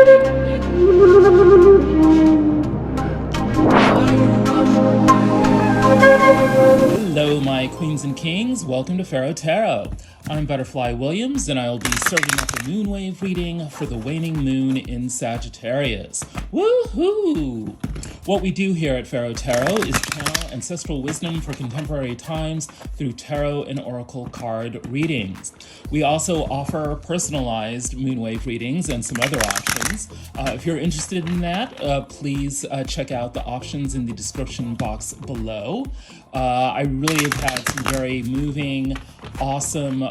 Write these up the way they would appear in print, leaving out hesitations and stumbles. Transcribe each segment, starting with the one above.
Hello, my queens and kings. Welcome to Pharaoh Tarot. I'm Butterfly Williams, and I'll be serving up a moonwave reading for the waning moon in Sagittarius. Woohoo! What we do here at Pharaoh Tarot is channel ancestral wisdom for contemporary times through tarot and oracle card readings. We also offer personalized moonwave readings and some other options. If you're interested in that, please check out the options in the description box below. I really have had some very moving, awesome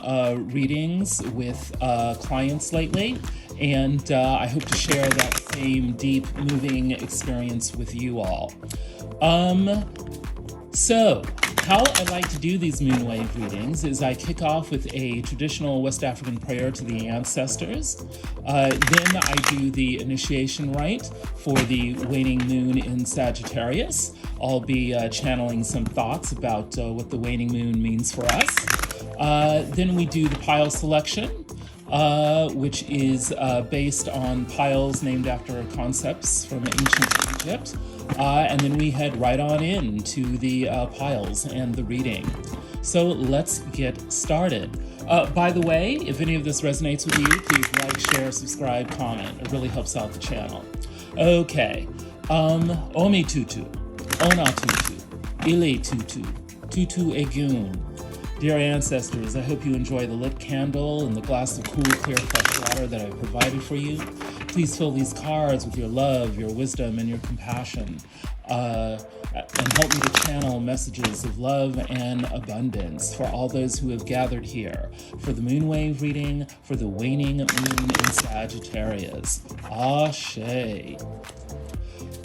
readings with clients lately, and I hope to share that same deep, moving experience with you all. So, how I like to do these moonwave readings is I kick off with a traditional West African prayer to the ancestors. Then I do the initiation rite for the waning moon in Sagittarius. I'll be channeling some thoughts about what the waning moon means for us. Then we do the pile selection, which is based on piles named after concepts from ancient Egypt. And then we head right on in to the piles and the reading. So let's get started. By the way, if any of this resonates with you, please like, share, subscribe, comment. It really helps out the channel. Okay. Omi tutu, ona tutu, ile tutu, tutu egun. Dear ancestors, I hope you enjoy the lit candle and the glass of cool, clear, fresh water that I've provided for you. Please fill these cards with your love, your wisdom, and your compassion, and help me to channel messages of love and abundance for all those who have gathered here for the moonwave reading for the waning moon in Sagittarius. Ashe.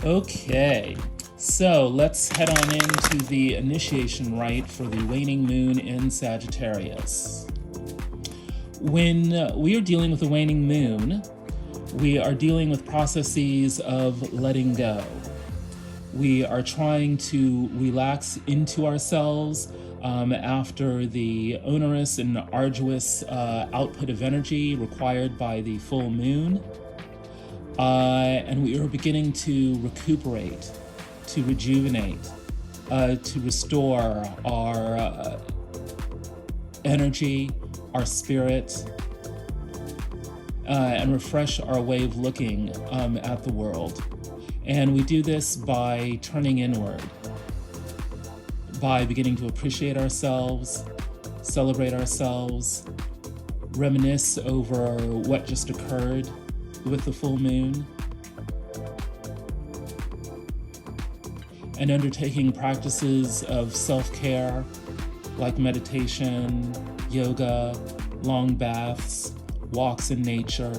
Okay. So let's head on into the initiation rite for the waning moon in Sagittarius. When we are dealing with the waning moon, we are dealing with processes of letting go. We are trying to relax into ourselves after the onerous and arduous output of energy required by the full moon. And we are beginning to recuperate, to rejuvenate, to restore our energy, our spirit, and refresh our way of looking at the world. And we do this by turning inward, by beginning to appreciate ourselves, celebrate ourselves, reminisce over what just occurred with the full moon, and undertaking practices of self-care like meditation, yoga, long baths, walks in nature,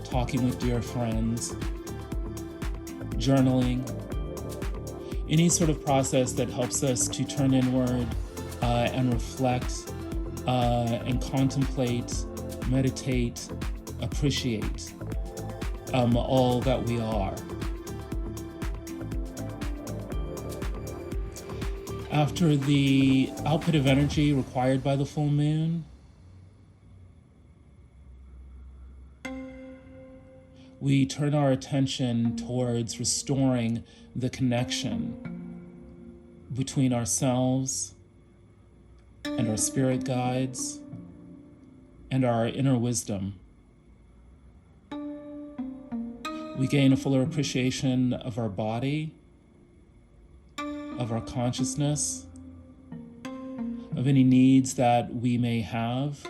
talking with dear friends, journaling, any sort of process that helps us to turn inward and reflect and contemplate, meditate, appreciate all that we are. After the output of energy required by the full moon, we turn our attention towards restoring the connection between ourselves and our spirit guides and our inner wisdom. We gain a fuller appreciation of our body, of our consciousness, of any needs that we may have.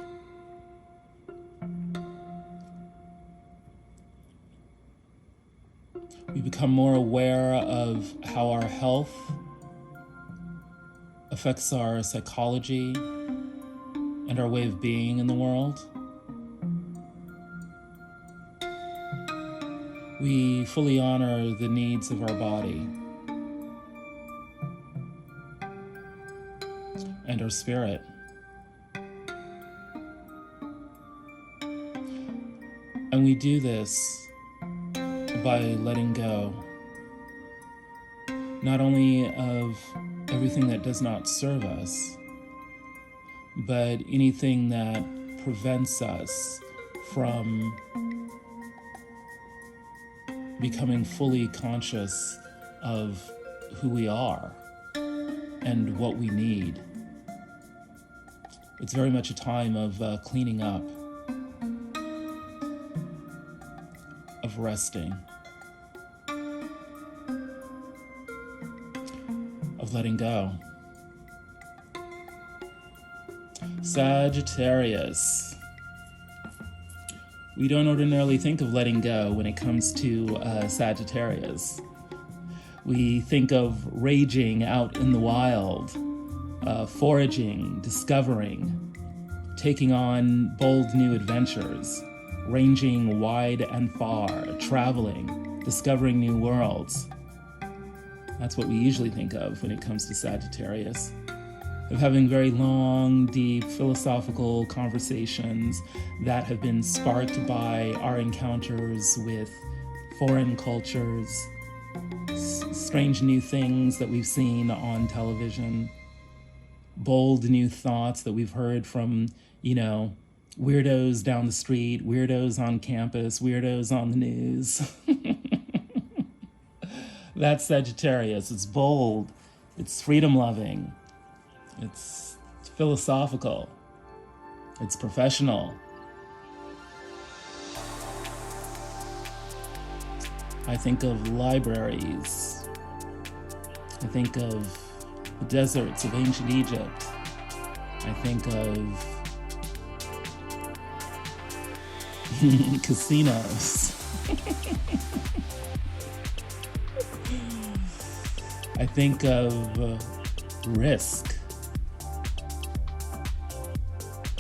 We become more aware of how our health affects our psychology and our way of being in the world. We fully honor the needs of our body and our spirit. And we do this by letting go, not only of everything that does not serve us, but anything that prevents us from becoming fully conscious of who we are and what we need. It's very much a time of cleaning up, of resting, of letting go. Sagittarius. We don't ordinarily think of letting go when it comes to Sagittarius. We think of raging out in the wild, foraging, discovering, taking on bold new adventures, ranging wide and far, traveling, discovering new worlds. That's what we usually think of when it comes to Sagittarius. Of having very long, deep, philosophical conversations that have been sparked by our encounters with foreign cultures, strange new things that we've seen on television, bold new thoughts that we've heard from, weirdos down the street, weirdos on campus, weirdos on the news. That's Sagittarius. It's bold. It's freedom-loving. It's philosophical. It's professional. I think of libraries. I think of the deserts of ancient Egypt. I think of casinos. I think of risk.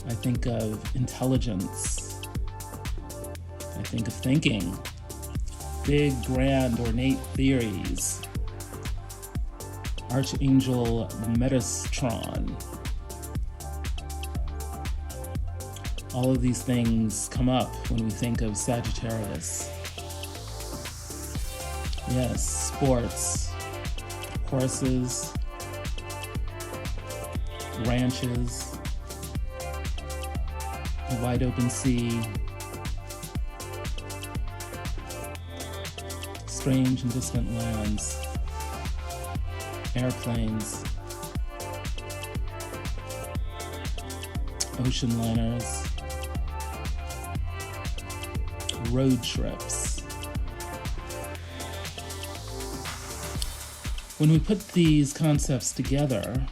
I think of intelligence. I think of thinking. Big, grand, ornate theories. Archangel Metatron. All of these things come up when we think of Sagittarius. Yes, sports, horses, ranches, a wide open sea, strange and distant lands, airplanes, ocean liners, road trips. When we put these concepts together,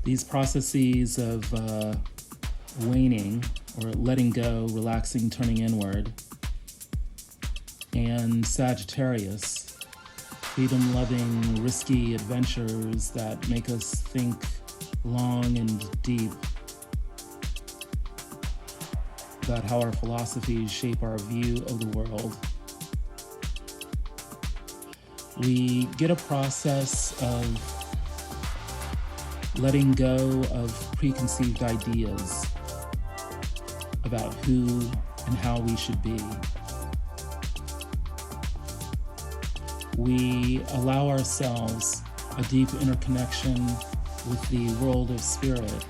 these processes of waning, or letting go, relaxing, turning inward, and Sagittarius, freedom-loving, risky adventures that make us think long and deep about how our philosophies shape our view of the world. We get a process of letting go of preconceived ideas about who and how we should be. We allow ourselves a deep interconnection with the world of spirit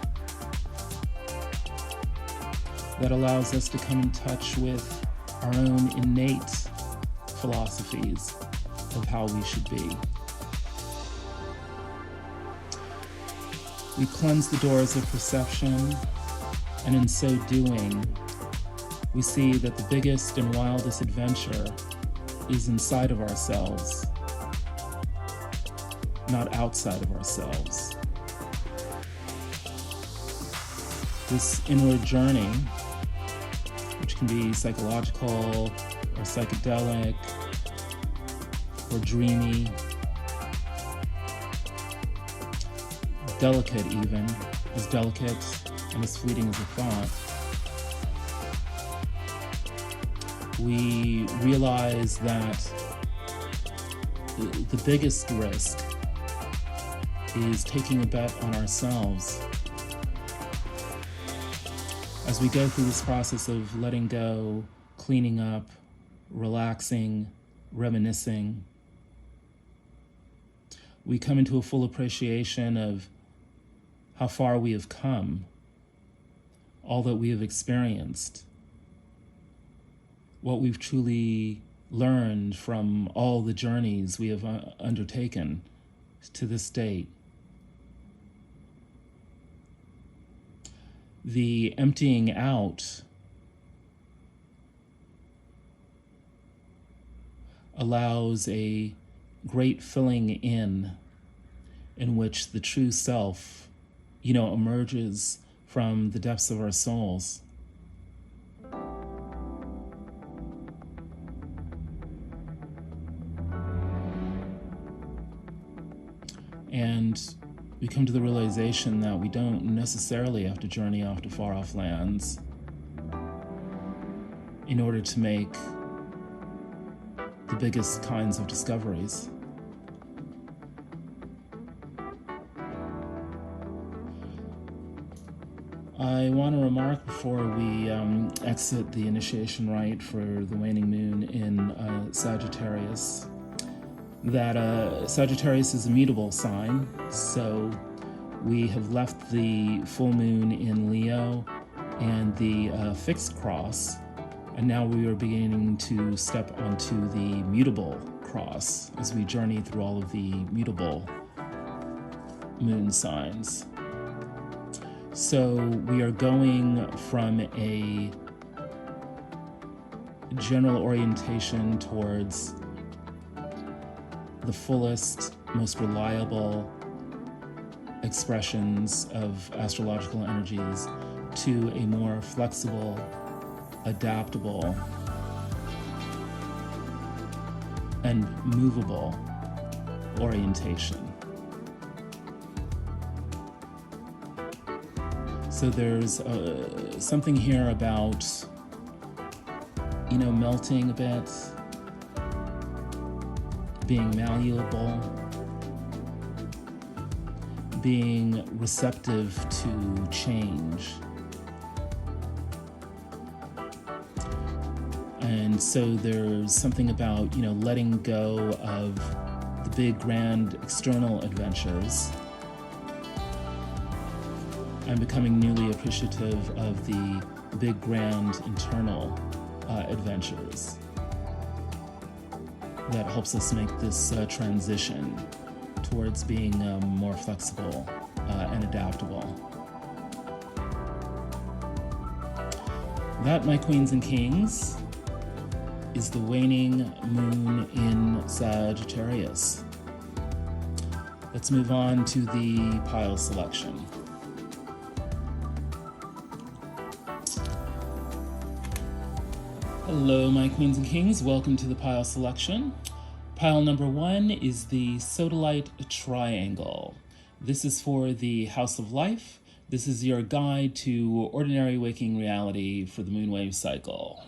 that allows us to come in touch with our own innate philosophies of how we should be. We cleanse the doors of perception, and in so doing, we see that the biggest and wildest adventure is inside of ourselves, not outside of ourselves. This inward journey, which can be psychological or psychedelic or dreamy, delicate even, as delicate and as fleeting as a thought, we realize that the biggest risk is taking a bet on ourselves. As we go through this process of letting go, cleaning up, relaxing, reminiscing, we come into a full appreciation of how far we have come, all that we have experienced, what we've truly learned from all the journeys we have undertaken to this date. The emptying out allows a great filling in which the true self, emerges from the depths of our souls. And we come to the realization that we don't necessarily have to journey off to far-off lands in order to make the biggest kinds of discoveries. I want to remark before we exit the initiation rite for the waning moon in Sagittarius that Sagittarius is a mutable sign, so we have left the full moon in Leo and the fixed cross, and now we are beginning to step onto the mutable cross as we journey through all of the mutable moon signs. So we are going from a general orientation towards the fullest, most reliable expressions of astrological energies to a more flexible, adaptable, and movable orientation. So there's something here about, melting a bit, being malleable, being receptive to change. And so there's something about, letting go of the big, grand external adventures and becoming newly appreciative of the big, grand internal adventures. That helps us make this transition towards being more flexible and adaptable. That, my queens and kings, is the waning moon in Sagittarius. Let's move on to the pile selection. Hello, my queens and kings. Welcome to the pile selection. Pile number 1 is the Sodalite triangle. This is for the House of Life. This is your guide to ordinary waking reality for the moonwave cycle.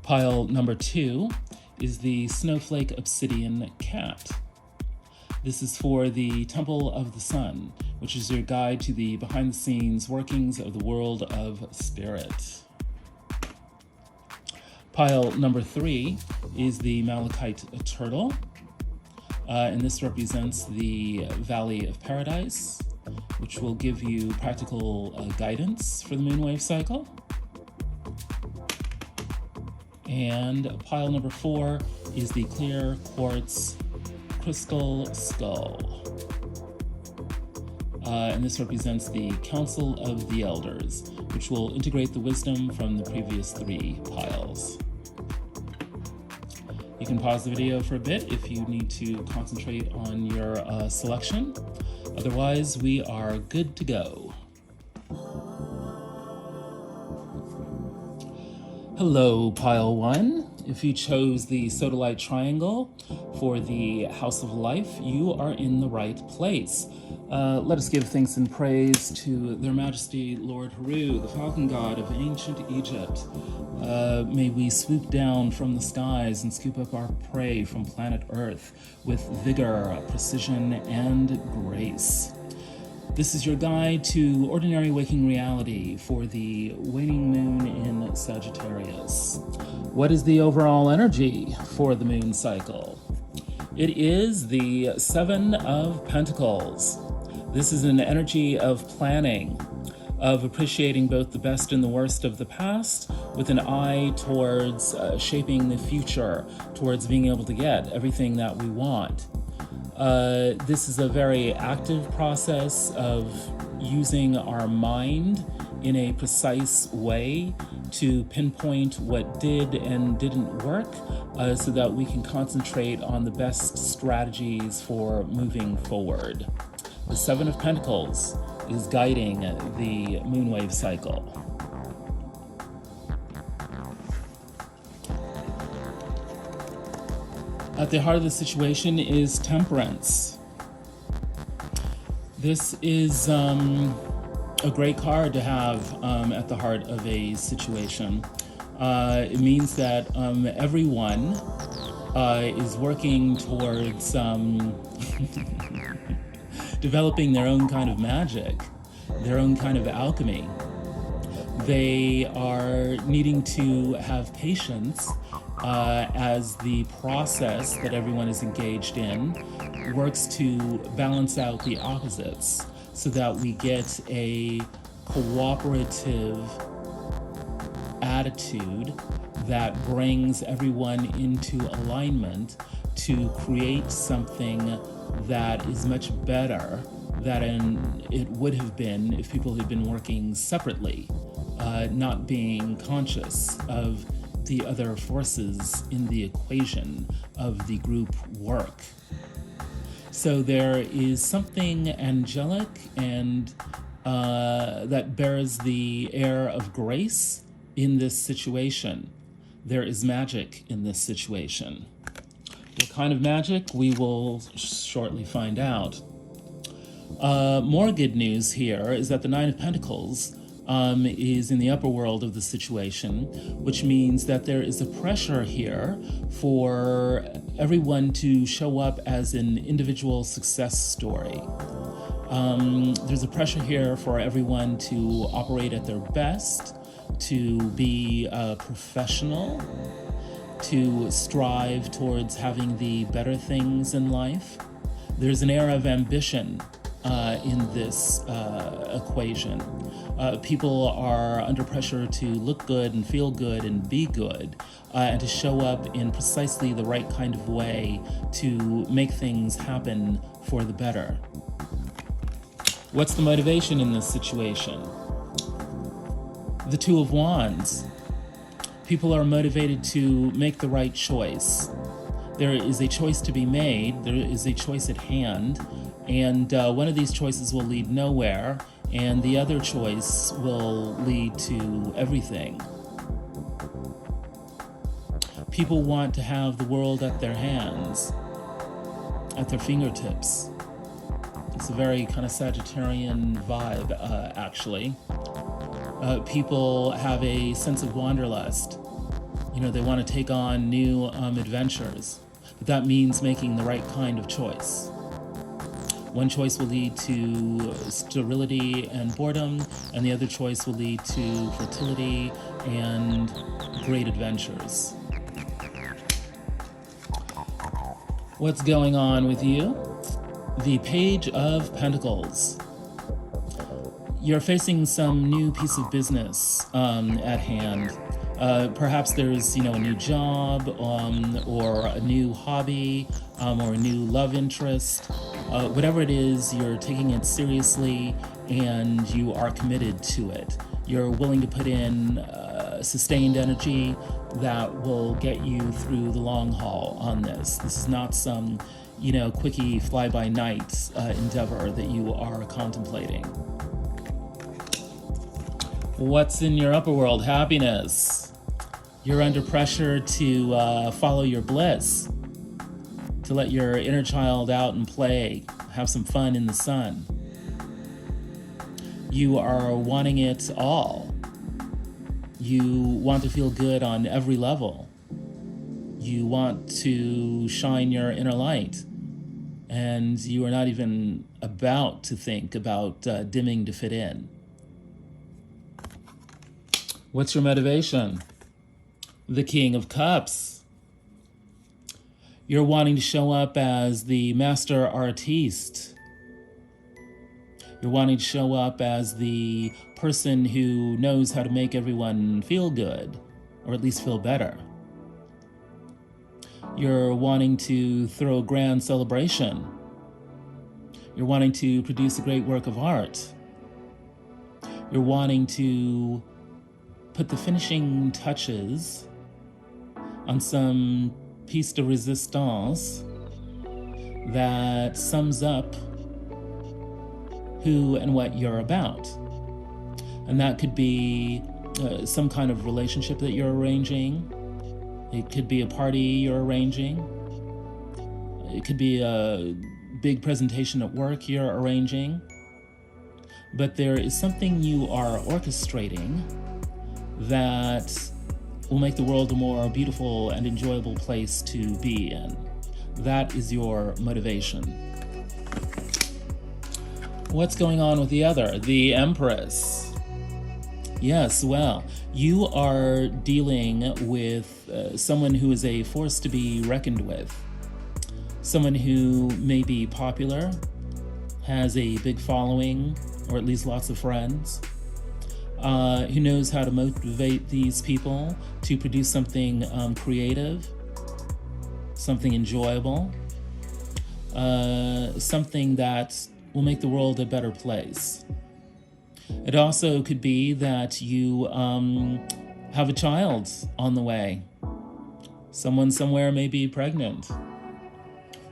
Pile number 2 is the Snowflake Obsidian cat. This is for the Temple of the Sun, which is your guide to the behind-the-scenes workings of the world of spirit. Pile number 3 is the Malachite turtle, and this represents the Valley of Paradise, which will give you practical guidance for the moonwave cycle. And pile number 4 is the clear quartz crystal skull, and this represents the Council of the Elders, which will integrate the wisdom from the previous 3 piles. You can pause the video for a bit if you need to concentrate on your selection. Otherwise, we are good to go. Hello, pile 1. If you chose the Sodalite triangle for the House of Life, you are in the right place. Let us give thanks and praise to Their Majesty Lord Heru, the falcon god of ancient Egypt. May we swoop down from the skies and scoop up our prey from planet Earth with vigor, precision, and grace. This is your guide to ordinary waking reality for the waning moon in Sagittarius. What is the overall energy for the moon cycle? It is the 7 of Pentacles. This is an energy of planning, of appreciating both the best and the worst of the past, with an eye towards shaping the future, towards being able to get everything that we want. This is a very active process of using our mind in a precise way to pinpoint what did and didn't work, so that we can concentrate on the best strategies for moving forward. The Seven of Pentacles is guiding the moonwave cycle. At the heart of the situation is Temperance. This is a great card to have at the heart of a situation. It means that everyone is working towards developing their own kind of magic, their own kind of alchemy. They are needing to have patience as the process that everyone is engaged in works to balance out the opposites, so that we get a cooperative attitude that brings everyone into alignment to create something that is much better than it would have been if people had been working separately, not being conscious of the other forces in the equation of the group work. So there is something angelic and that bears the air of grace in this situation. There is magic in this situation. What kind of magic? We will shortly find out. More good news here is that the Nine of Pentacles is in the upper world of the situation, which means that there is a pressure here for everyone to show up as an individual success story. There's a pressure here for everyone to operate at their best, to be professional, to strive towards having the better things in life. There's an air of ambition in this equation. People are under pressure to look good and feel good and be good, and to show up in precisely the right kind of way to make things happen for the better. What's the motivation in this situation? The Two of Wands. People are motivated to make the right choice. There is a choice to be made, there is a choice at hand, and one of these choices will lead nowhere, and the other choice will lead to everything. People want to have the world at their hands, at their fingertips. It's a very kind of Sagittarian vibe, actually. People have a sense of wanderlust. You know, they want to take on new adventures, but that means making the right kind of choice. One choice will lead to sterility and boredom, and the other choice will lead to fertility and great adventures. What's going on with you? The Page of Pentacles. You're facing some new piece of business at hand. Perhaps there's, a new job or a new hobby or a new love interest. Whatever it is, you're taking it seriously and you are committed to it. You're willing to put in sustained energy that will get you through the long haul on this. This is not some, quickie fly-by-night endeavor that you are contemplating. What's in your upper world? Happiness. You're under pressure to follow your bliss, to let your inner child out and play, have some fun in the sun. You are wanting it all. You want to feel good on every level. You want to shine your inner light, and you are not even about to think about dimming to fit in. What's your motivation? The King of Cups. You're wanting to show up as the master artiste. You're wanting to show up as the person who knows how to make everyone feel good, or at least feel better. You're wanting to throw a grand celebration. You're wanting to produce a great work of art. You're wanting to put the finishing touches on some piece de resistance that sums up who and what you're about. And that could be some kind of relationship that you're arranging. It could be a party you're arranging. It could be a big presentation at work you're arranging. But there is something you are orchestrating that will make the world a more beautiful and enjoyable place to be in. That is your motivation. What's going on with the other? The Empress. Yes, well, you are dealing with someone who is a force to be reckoned with. Someone who may be popular, has a big following, or at least lots of friends, who knows how to motivate these people to produce something creative, something enjoyable, something that will make the world a better place. It also could be that you have a child on the way. Someone somewhere may be pregnant,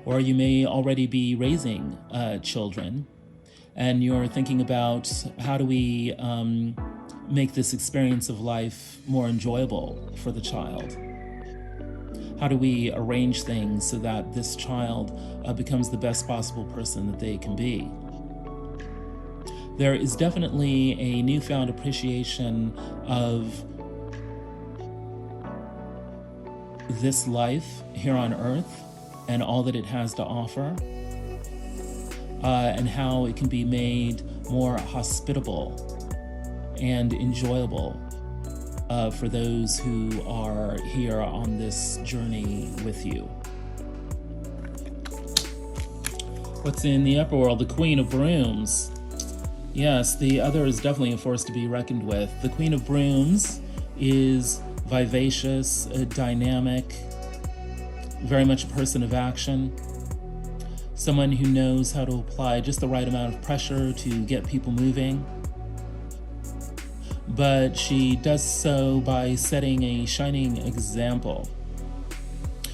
or you may already be raising children, and you're thinking about how do we make this experience of life more enjoyable for the child? How do we arrange things so that this child becomes the best possible person that they can be? There is definitely a newfound appreciation of this life here on Earth and all that it has to offer, and how it can be made more hospitable and enjoyable for those who are here on this journey with you. What's in the upper world? The Queen of Brooms. Yes, the other is definitely a force to be reckoned with. The Queen of Brooms is vivacious, dynamic, very much a person of action, someone who knows how to apply just the right amount of pressure to get people moving. But she does so by setting a shining example.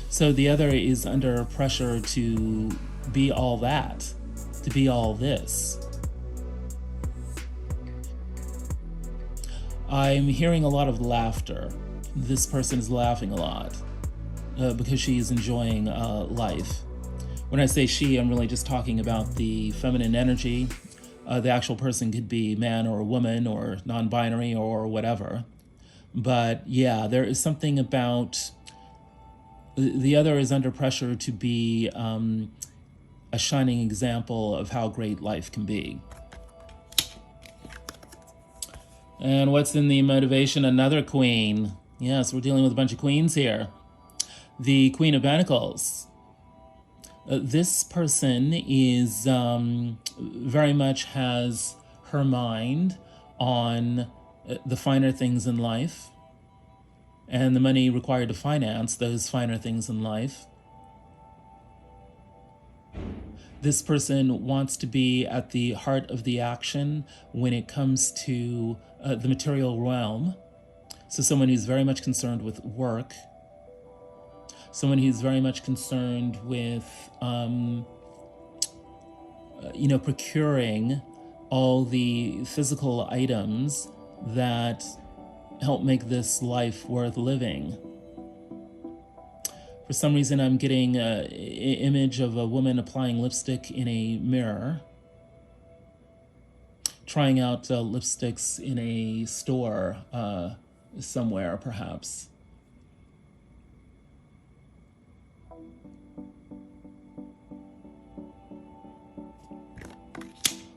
So the other is under pressure to be all that, to be all this. I'm hearing a lot of laughter. This person is laughing a lot because she is enjoying life. When I say she, I'm really just talking about the feminine energy. The actual person could be man or woman or non-binary or whatever. But yeah, there is something about the other is under pressure to be a shining example of how great life can be. And what's in the motivation? Another queen. Yes, we're dealing with a bunch of queens here. The Queen of Pentacles. This person is very much has her mind on the finer things in life and the money required to finance those finer things in life. This person wants to be at the heart of the action when it comes to the material realm. So someone who's very much concerned with work, someone who's very much concerned with, procuring all the physical items that help make this life worth living. For some reason, I'm getting an image of a woman applying lipstick in a mirror, trying out lipsticks in a store somewhere, perhaps.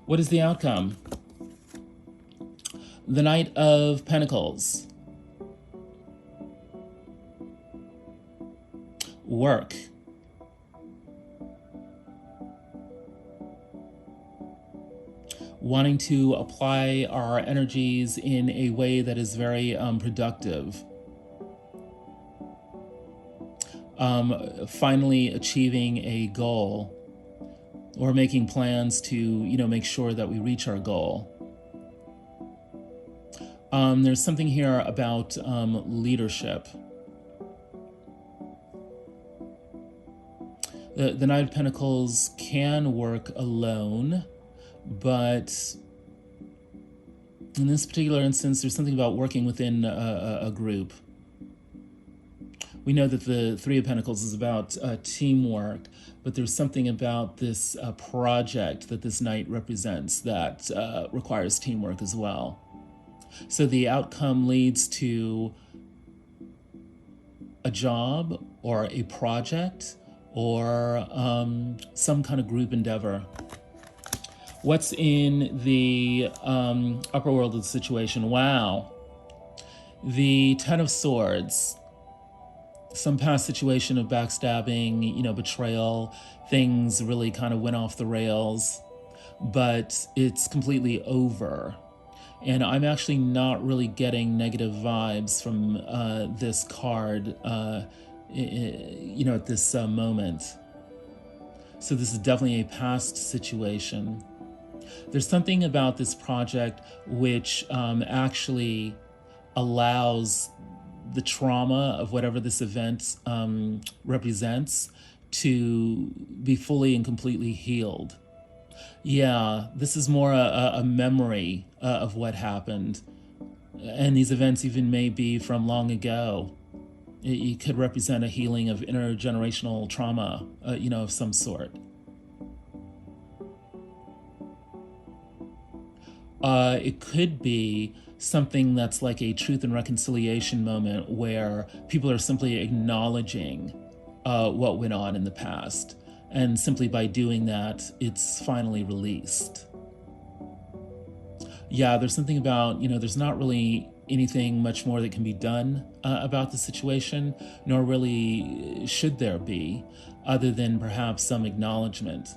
What is the outcome? The Knight of Pentacles. Work. Wanting to apply our energies in a way that is very productive. finally achieving a goal, or making plans to, make sure that we reach our goal. There's something here about leadership. The Knight of Pentacles can work alone, but in this particular instance, there's something about working within a group. We know that the Three of Pentacles is about teamwork, but there's something about this project that this Knight represents that requires teamwork as well. So the outcome leads to a job or a project or some kind of group endeavor. What's in the upper world of the situation? Wow. The Ten of Swords. Some past situation of backstabbing, betrayal. Things really kind of went off the rails, but it's completely over. And I'm actually not really getting negative vibes from this card, at this moment. So this is definitely a past situation. There's something about this project which actually allows the trauma of whatever this event represents to be fully and completely healed. Yeah, this is more a memory of what happened. And these events even may be from long ago. It could represent a healing of intergenerational trauma, of some sort. It could be something that's like a truth and reconciliation moment where people are simply acknowledging what went on in the past. And simply by doing that, it's finally released. Yeah, there's something about, there's not really anything much more that can be done about the situation, nor really should there be, other than perhaps some acknowledgement.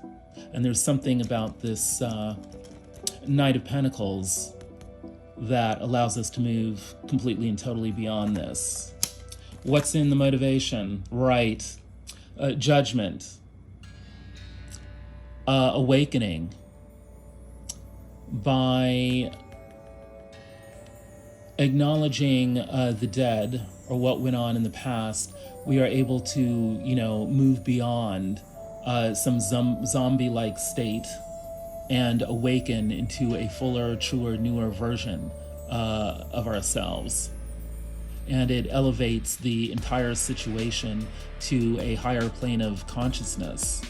And there's something about this Knight of Pentacles that allows us to move completely and totally beyond this. What's in the motivation? Right. Judgment. Awakening. By acknowledging the dead or what went on in the past, we are able to, move beyond some zombie-like state and awaken into a fuller, truer, newer version of ourselves. And it elevates the entire situation to a higher plane of consciousness.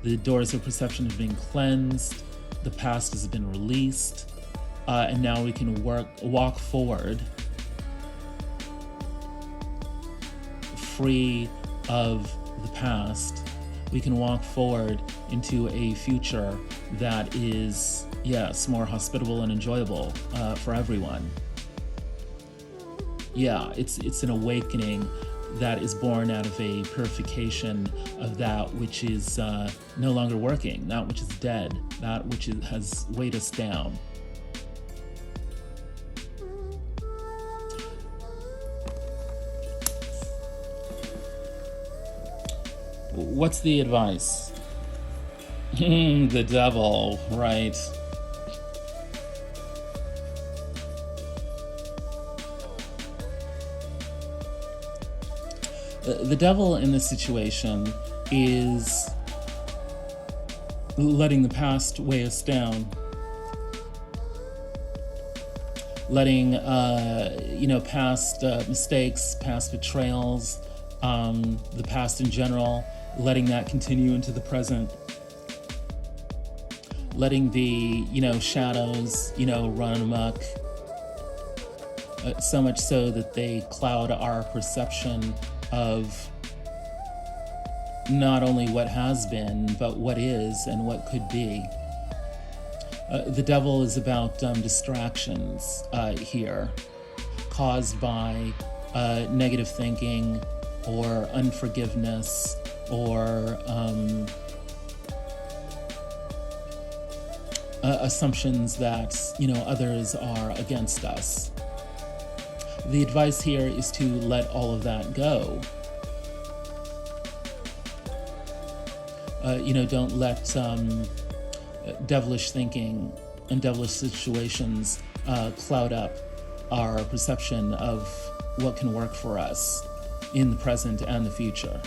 The doors of perception have been cleansed, the past has been released, and now we can walk forward free of the past. We can walk forward into a future that is, yes, more hospitable and enjoyable for everyone. Yeah, it's an awakening that is born out of a purification of that which is no longer working, that which is dead, that which has weighed us down. What's the advice? The devil, right. The devil in this situation is letting the past weigh us down. Letting, past mistakes, past betrayals, the past in general, letting that continue into the present. Letting the, shadows, run amok. So much so that they cloud our perception of not only what has been, but what is and what could be. The devil is about distractions here, caused by negative thinking or unforgiveness or assumptions that, others are against us. The advice here is to let all of that go Don't let devilish thinking and devilish situations cloud up our perception of what can work for us in the present and the future.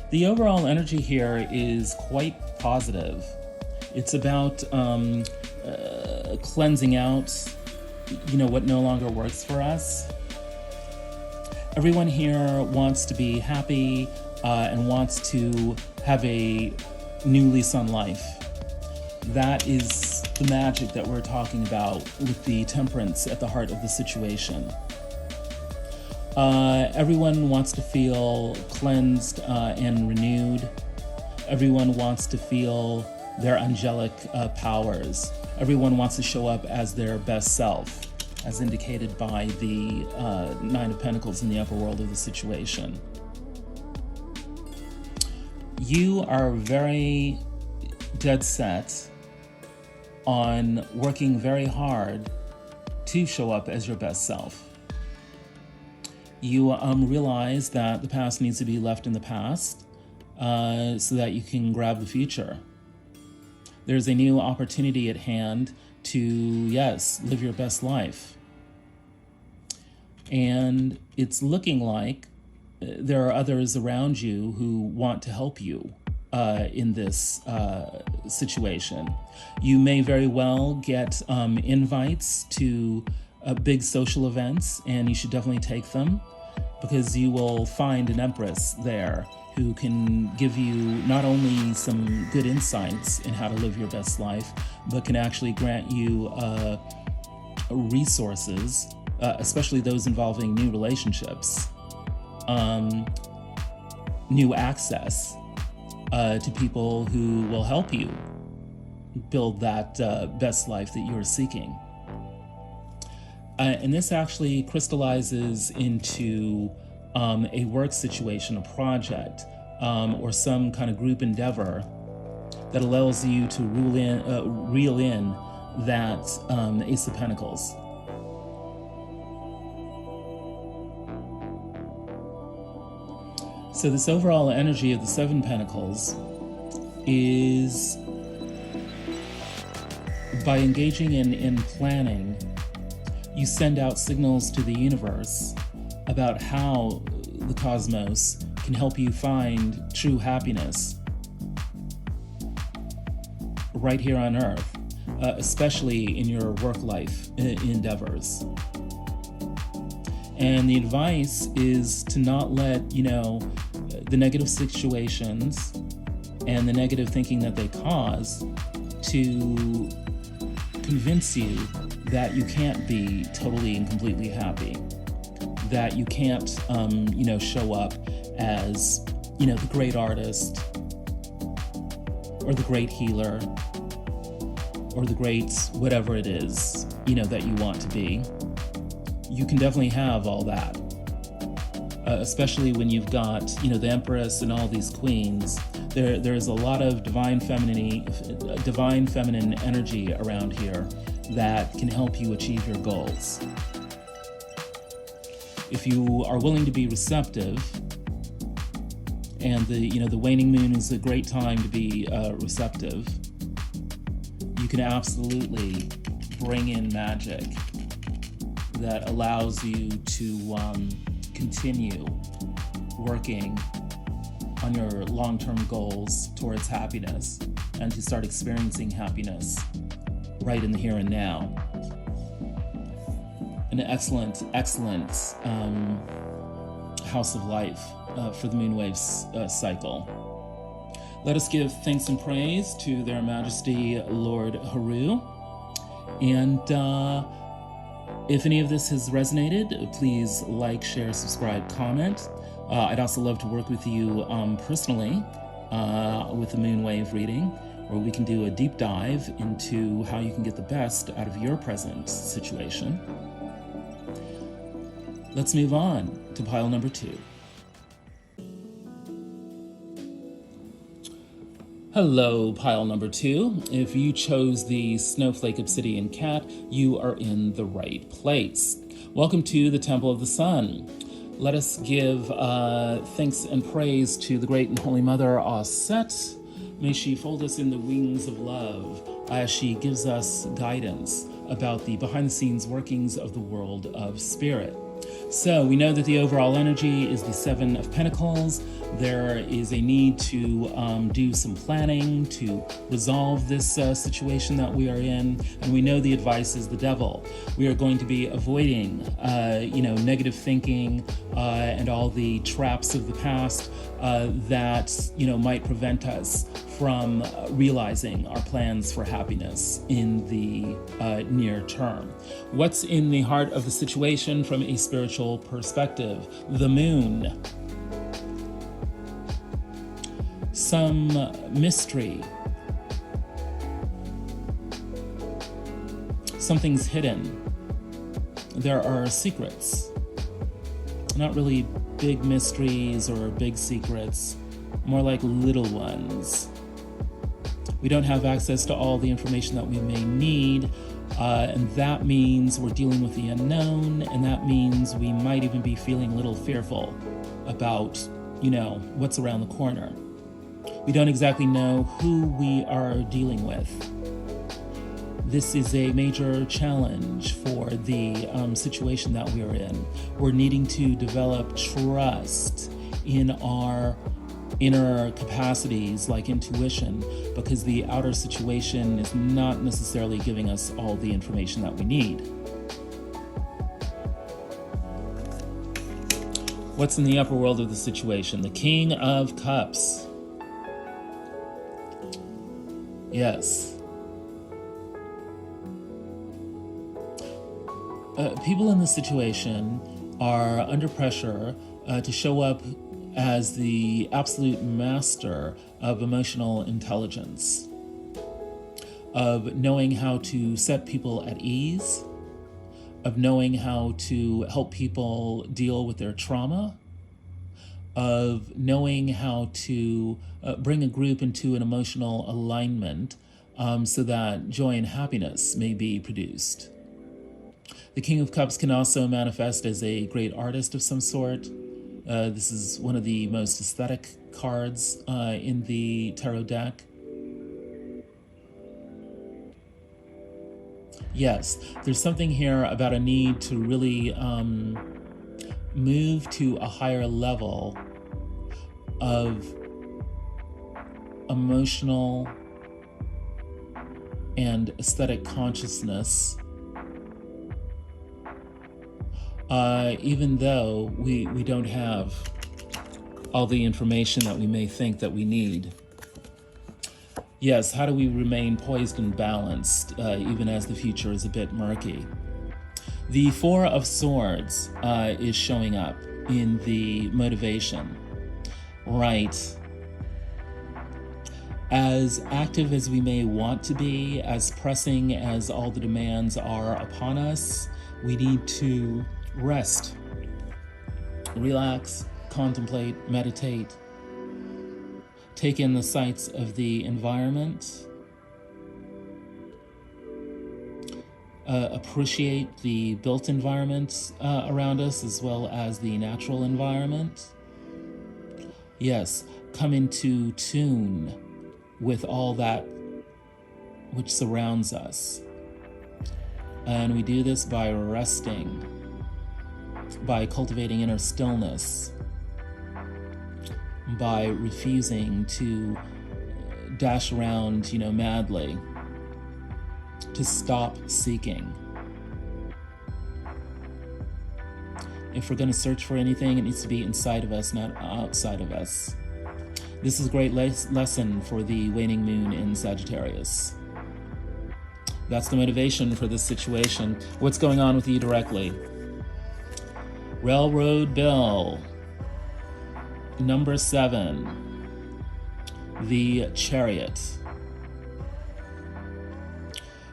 The overall energy here is quite positive. It's about cleansing out, what no longer works for us. Everyone here wants to be happy and wants to have a new lease on life. That is the magic that we're talking about with the temperance at the heart of the situation. Everyone wants to feel cleansed and renewed. Everyone wants to feel their angelic powers. Everyone wants to show up as their best self, as indicated by the Nine of Pentacles in the upper world of the situation. You are very dead set on working very hard to show up as your best self. You realize that the past needs to be left in the past so that you can grab the future. There's a new opportunity at hand to, yes, live your best life. And it's looking like there are others around you who want to help you in this situation. You may very well get invites to big social events, and you should definitely take them, because you will find an empress there who can give you not only some good insights in how to live your best life, but can actually grant you resources, especially those involving new relationships, new access to people who will help you build that best life that you're seeking. And this actually crystallizes into a work situation, a project, or some kind of group endeavor that allows you to reel in that Ace of Pentacles. So this overall energy of the Seven Pentacles is, by engaging in planning, you send out signals to the universe about how the cosmos can help you find true happiness right here on Earth, especially in your work life endeavors. And the advice is to not let, the negative situations and the negative thinking that they cause to convince you that you can't be totally and completely happy, that you can't, show up as, the great artist, or the great healer, or the great whatever it is, that you want to be. You can definitely have all that, especially when you've got, the Empress and all these queens. There's a lot of divine feminine energy around here that can help you achieve your goals. If you are willing to be receptive, and the waning moon is a great time to be receptive, you can absolutely bring in magic that allows you to continue working on your long-term goals towards happiness and to start experiencing happiness right in the here and now. An excellent house of life for the Moonwaves cycle. Let us give thanks and praise to Their Majesty Lord Haru. And if any of this has resonated, please like, share, subscribe, comment. I'd also love to work with you personally with the Moonwave reading, where we can do a deep dive into how you can get the best out of your present situation. Let's move on to pile number 2. Hello, pile number 2. If you chose the Snowflake Obsidian Cat, you are in the right place. Welcome to the Temple of the Sun. Let us give thanks and praise to the Great and Holy Mother, Aset. May she fold us in the wings of love as she gives us guidance about the behind-the-scenes workings of the world of spirit. So we know that the overall energy is the Seven of Pentacles. There is a need to do some planning to resolve this situation that we are in, and we know the advice is the devil. We are going to be avoiding, negative thinking and all the traps of the past that might prevent us from realizing our plans for happiness in the near term. What's in the heart of the situation from a spiritual perspective? The moon. Some mystery. Something's hidden. There are secrets. Not really big mysteries or big secrets, more like little ones. We don't have access to all the information that we may need, and that means we're dealing with the unknown, and that means we might even be feeling a little fearful about, what's around the corner. We don't exactly know who we are dealing with. This is a major challenge for the situation that we are in. We're needing to develop trust in our inner capacities like intuition, because the outer situation is not necessarily giving us all the information that we need. What's in the upper world of the situation? The King of Cups. Yes. People in this situation are under pressure to show up as the absolute master of emotional intelligence, of knowing how to set people at ease, of knowing how to help people deal with their trauma, of knowing how to bring a group into an emotional alignment so that joy and happiness may be produced. The King of Cups can also manifest as a great artist of some sort. This is one of the most aesthetic cards in the tarot deck. Yes, there's something here about a need to really move to a higher level of emotional and aesthetic consciousness, even though we don't have all the information that we may think that we need. Yes, how do we remain poised and balanced, even as the future is a bit murky? The Four of Swords is showing up in the motivation. Right. As active as we may want to be, as pressing as all the demands are upon us, we need to rest, relax, contemplate, meditate, take in the sights of the environment, appreciate the built environment around us as well as the natural environment. Yes, come into tune with all that which surrounds us. And we do this by resting, by cultivating inner stillness, by refusing to dash around, madly, to stop seeking. If we're going to search for anything, it needs to be inside of us, not outside of us. This is a great lesson for the waning moon in Sagittarius. That's the motivation for this situation. What's going on with you directly? Railroad Bill. Number 7. The Chariot.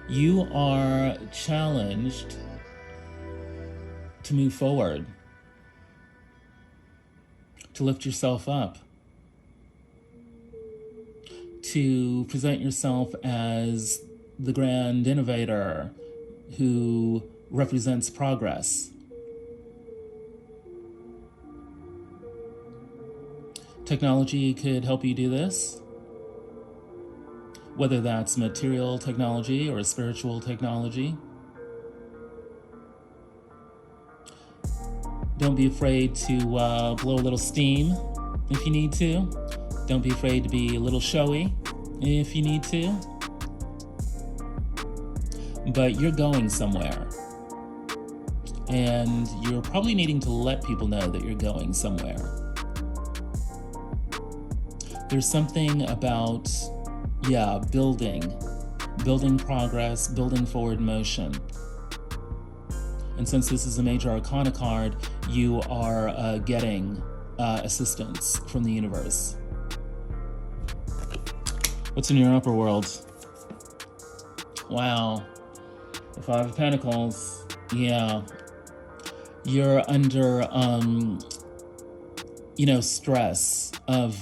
You are challenged to move forward, to lift yourself up, to present yourself as the grand innovator who represents progress. Technology could help you do this, whether that's material technology or spiritual technology. Don't be afraid to blow a little steam if you need to. Don't be afraid to be a little showy if you need to. But you're going somewhere. And you're probably needing to let people know that you're going somewhere. There's something about, building progress, building forward motion. And since this is a major arcana card, you are getting assistance from the universe. What's in your upper world? Wow. The Five of Pentacles. Yeah. You're under, stress of,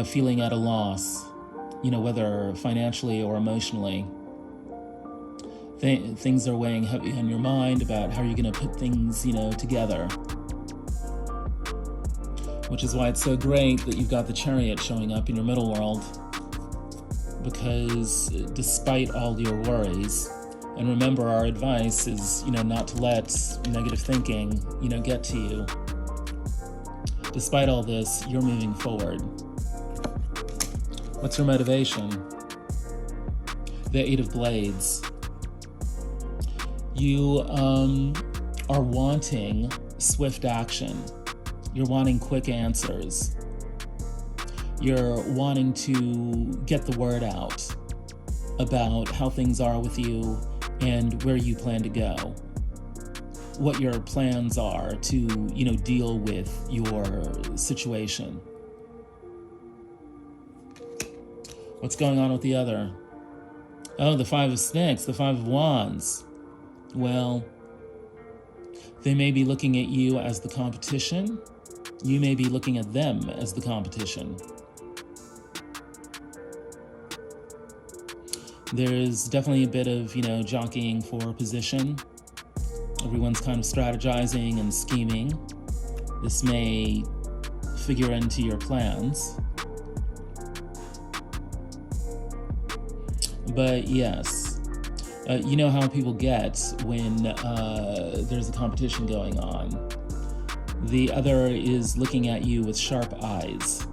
feeling at a loss, whether financially or emotionally. Things are weighing heavy on your mind about how you're going to put things, together. Which is why it's so great that you've got the Chariot showing up in your middle world. Because despite all your worries, and remember our advice is, not to let negative thinking, get to you. Despite all this, you're moving forward. What's your motivation? The Eight of Blades. You are wanting swift action. You're wanting quick answers. You're wanting to get the word out about how things are with you and where you plan to go. What your plans are to, deal with your situation. What's going on with the other? Oh, the Five of Sticks, the Five of Wands. Well, they may be looking at you as the competition. You may be looking at them as the competition. There's definitely a bit of, jockeying for position. Everyone's kind of strategizing and scheming. This may figure into your plans. But yes, you know how people get when there's a competition going on. The other is looking at you with sharp eyes.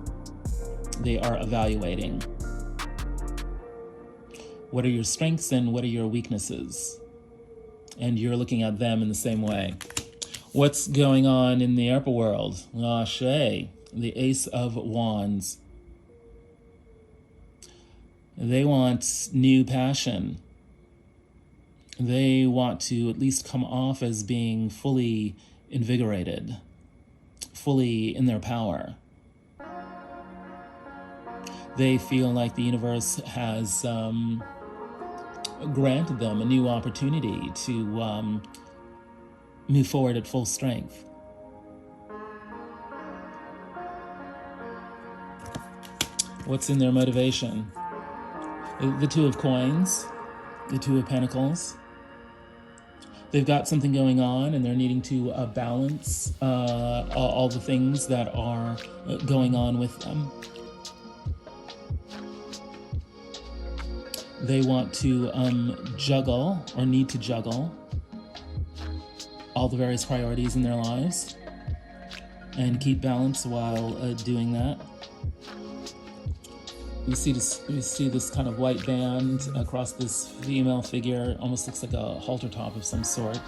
They are evaluating. What are your strengths and what are your weaknesses? And you're looking at them in the same way. What's going on in the upper world? Ashe, the Ace of Wands. They want new passion. They want to at least come off as being fully invigorated, fully in their power. They feel like the universe has granted them a new opportunity to move forward at full strength. What's in their motivation? The Two of Coins, the Two of Pentacles. They've got something going on and they're needing to balance all the things that are going on with them. They want to juggle or need to juggle all the various priorities in their lives and keep balance while doing that. You see this kind of white band across this female figure, almost looks like a halter top of some sort.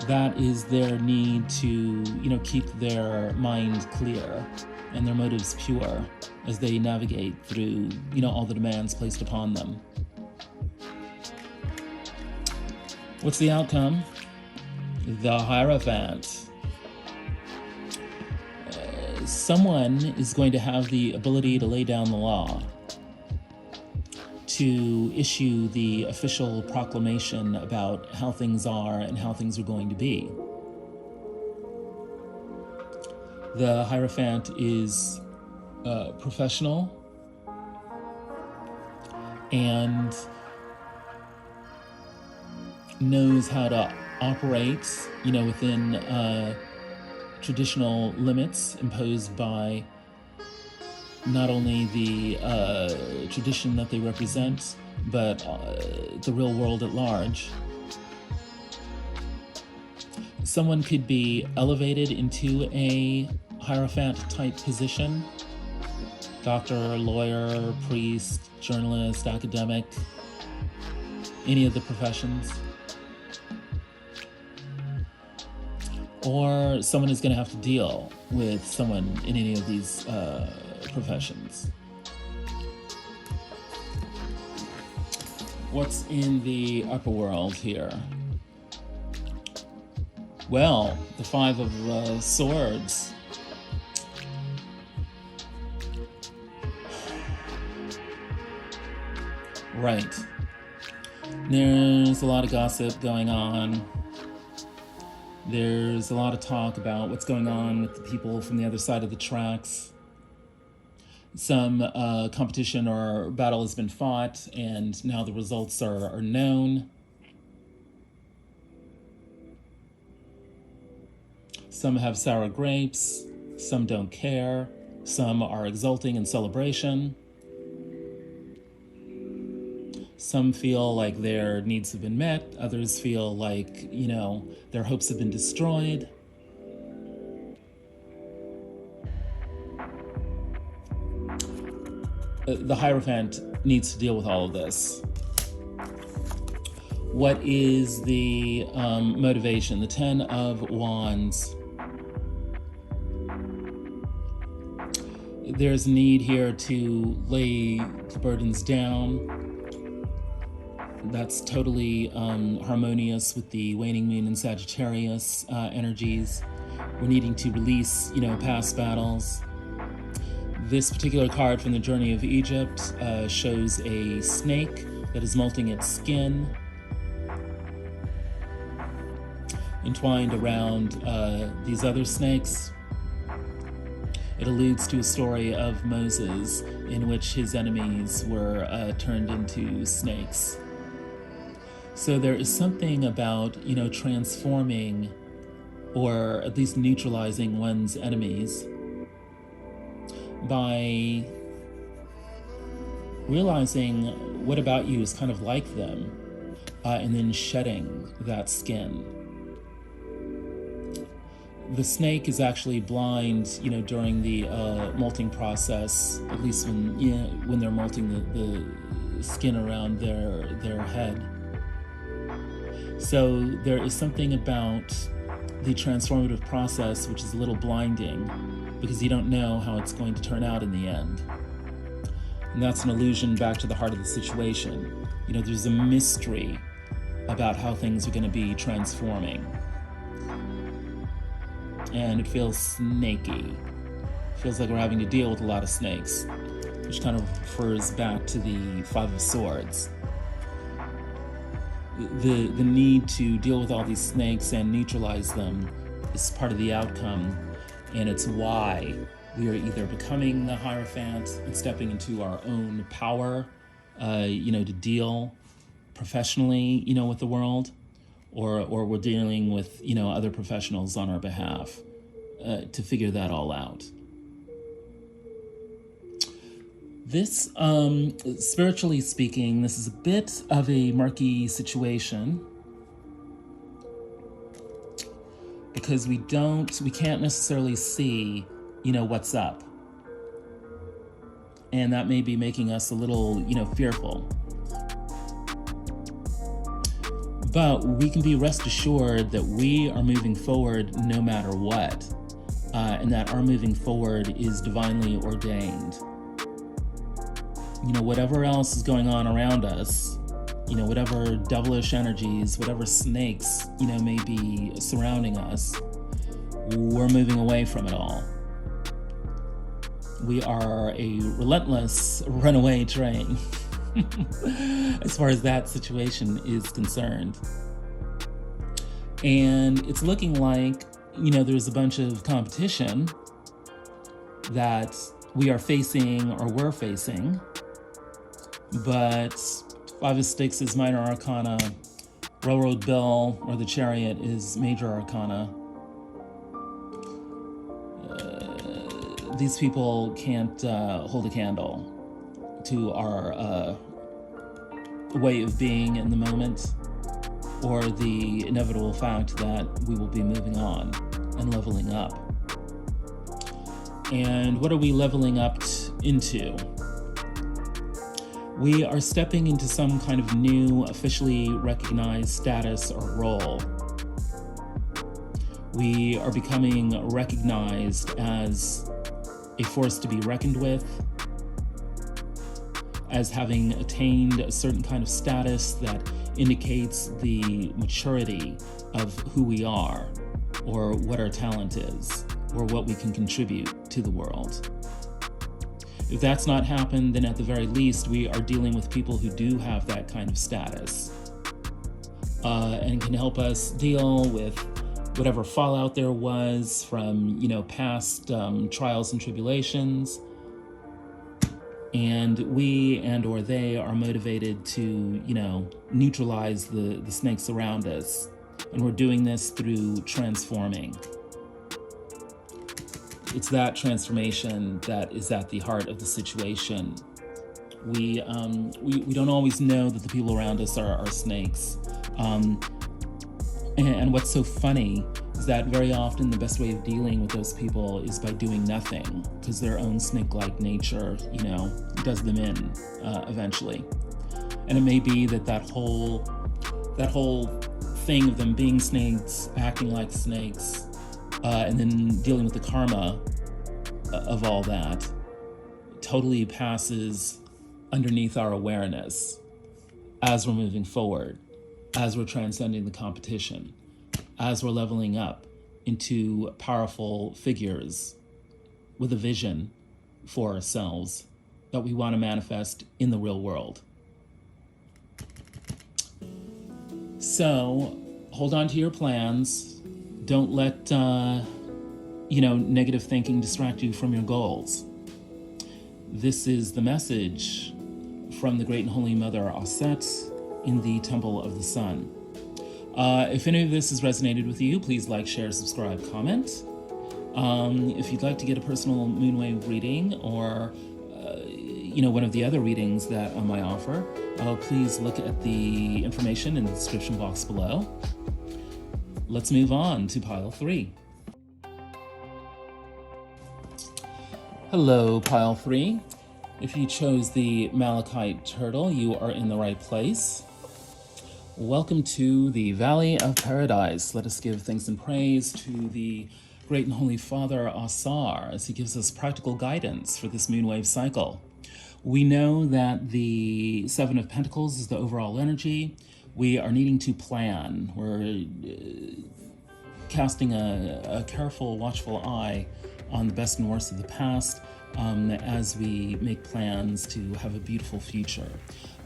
That is their need to, keep their mind clear and their motives pure as they navigate through, all the demands placed upon them. What's the outcome? The Hierophant. Someone is going to have the ability to lay down the law, to issue the official proclamation about how things are and how things are going to be. The Hierophant is professional and knows how to operate, within traditional limits imposed by not only the tradition that they represent, but the real world at large. Someone could be elevated into a Hierophant type position. Doctor, lawyer, priest, journalist, academic, any of the professions. Or someone is going to have to deal with someone in any of these professions. What's in the upper world here? Well, the Five of Swords. Right. There's a lot of gossip going on. There's a lot of talk about what's going on with the people from the other side of the tracks. Some competition or battle has been fought, and now the results are known. Some have sour grapes, some don't care, some are exulting in celebration. Some feel like their needs have been met, others feel like, their hopes have been destroyed. The Hierophant needs to deal with all of this. What is the motivation? The Ten of Wands. There's a need here to lay the burdens down. That's totally harmonious with the waning moon and Sagittarius energies. We're needing to release, past battles. This particular card from the Journey of Egypt shows a snake that is molting its skin, entwined around these other snakes. It alludes to a story of Moses in which his enemies were turned into snakes. So there is something about, transforming or at least neutralizing one's enemies by realizing what about you is kind of like them, and then shedding that skin. The snake is actually blind, during the molting process, at least when they're molting the skin around their head. So there is something about the transformative process which is a little blinding, because you don't know how it's going to turn out in the end. And that's an allusion back to the heart of the situation. There's a mystery about how things are going to be transforming. And it feels snaky. Feels like we're having to deal with a lot of snakes, which kind of refers back to the Five of Swords. The need to deal with all these snakes and neutralize them is part of the outcome, and it's why we are either becoming the Hierophant and stepping into our own power, to deal professionally, with the world, or we're dealing with, other professionals on our behalf to figure that all out. This, spiritually speaking, this is a bit of a murky situation because we can't necessarily see, what's up. And that may be making us a little, fearful. But we can be rest assured that we are moving forward no matter what, and that our moving forward is divinely ordained. Whatever else is going on around us, whatever devilish energies, whatever snakes, may be surrounding us, we're moving away from it all. We are a relentless runaway train as far as that situation is concerned. And it's looking like, there's a bunch of competition that we are facing or were facing. But Five of Sticks is minor arcana, Railroad Bill or the Chariot is major arcana. These people can't hold a candle to our way of being in the moment, or the inevitable fact that we will be moving on and leveling up. And what are we leveling up into? We are stepping into some kind of new, officially recognized status or role. We are becoming recognized as a force to be reckoned with, as having attained a certain kind of status that indicates the maturity of who we are, or what our talent is, or what we can contribute to the world. If that's not happened, then at the very least, we are dealing with people who do have that kind of status, and can help us deal with whatever fallout there was from, past trials and tribulations. And we and or they are motivated to, neutralize the snakes around us. And we're doing this through transforming. It's that transformation that is at the heart of the situation. We don't always know that the people around us are snakes. And what's so funny is that very often the best way of dealing with those people is by doing nothing, because their own snake-like nature, does them in eventually. And it may be that whole thing of them being snakes, acting like snakes, and then dealing with the karma of all that totally passes underneath our awareness as we're moving forward, as we're transcending the competition, as we're leveling up into powerful figures with a vision for ourselves that we want to manifest in the real world. So hold on to your plans. Don't let negative thinking distract you from your goals. This is the message from the Great and Holy Mother Aset in the Temple of the Sun. If any of this has resonated with you, please like, share, subscribe, comment. If you'd like to get a personal moonwave reading, or one of the other readings that I might offer, please look at the information in the description box below. Let's move on to pile 3. Hello, pile 3. If you chose the Malachite turtle, you are in the right place. Welcome to the Valley of Paradise. Let us give thanks and praise to the Great and Holy Father Asar as he gives us practical guidance for this moonwave cycle. We know that the Seven of Pentacles is the overall energy. We are needing to plan. We're casting a careful, watchful eye on the best and worst of the past as we make plans to have a beautiful future.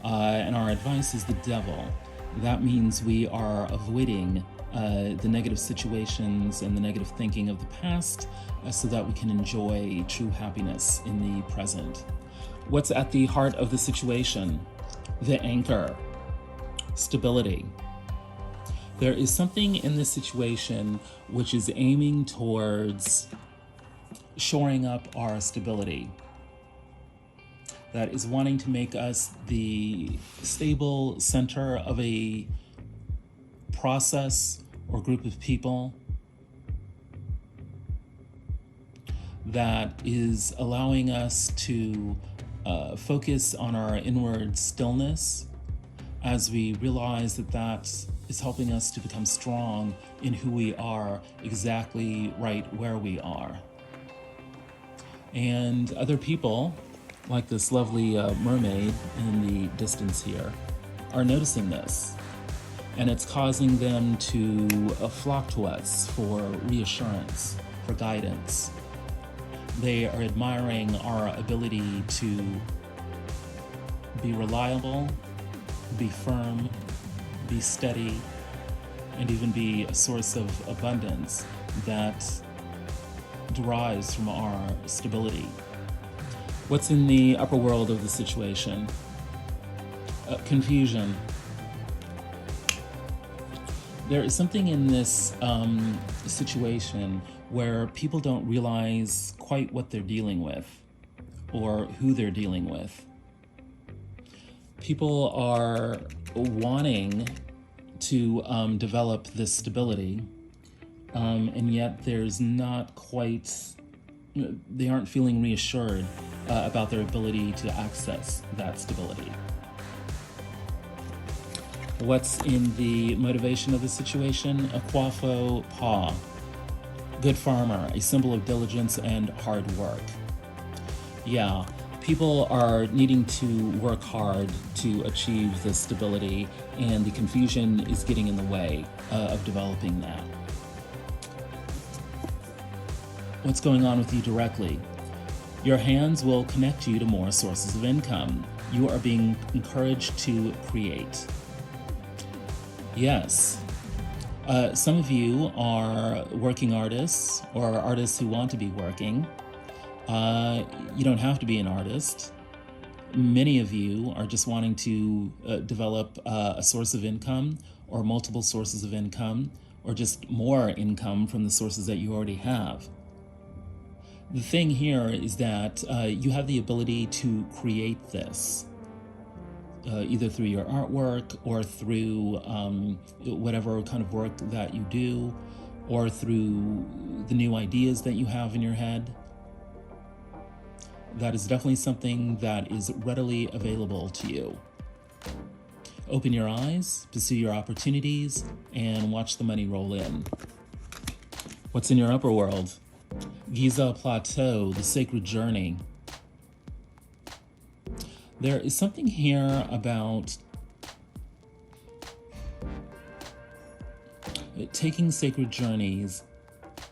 And our advice is the devil. That means we are avoiding the negative situations and the negative thinking of the past so that we can enjoy true happiness in the present. What's at the heart of the situation? The anchor. Stability. There is something in this situation which is aiming towards shoring up our stability, that is wanting to make us the stable center of a process or group of people that is allowing us to focus on our inward stillness as we realize that is helping us to become strong in who we are, exactly right where we are. And other people, like this lovely mermaid in the distance here, are noticing this. And it's causing them to flock to us for reassurance, for guidance. They are admiring our ability to be reliable, be firm, be steady, and even be a source of abundance that derives from our stability. What's in the upper world of the situation? Confusion. There is something in this situation where people don't realize quite what they're dealing with or who they're dealing with. People are wanting to develop this stability, and yet there's not quite, they aren't feeling reassured about their ability to access that stability. What's in the motivation of the situation? A quafo paw. Good farmer, a symbol of diligence and hard work. Yeah, people are needing to work hard to achieve this stability, and the confusion is getting in the way of developing that. What's going on with you directly? Your hands will connect you to more sources of income. You are being encouraged to create. Yes. Some of you are working artists or artists who want to be working. You don't have to be an artist. Many of you are just wanting to develop a source of income or multiple sources of income or just more income from the sources that you already have. The thing here is that you have the ability to create this. Either through your artwork or through whatever kind of work that you do, or through the new ideas that you have in your head. That is definitely something that is readily available to you. Open your eyes, pursue your opportunities, and watch the money roll in. What's in your upper world? Giza Plateau, the sacred journey. There is something here about taking sacred journeys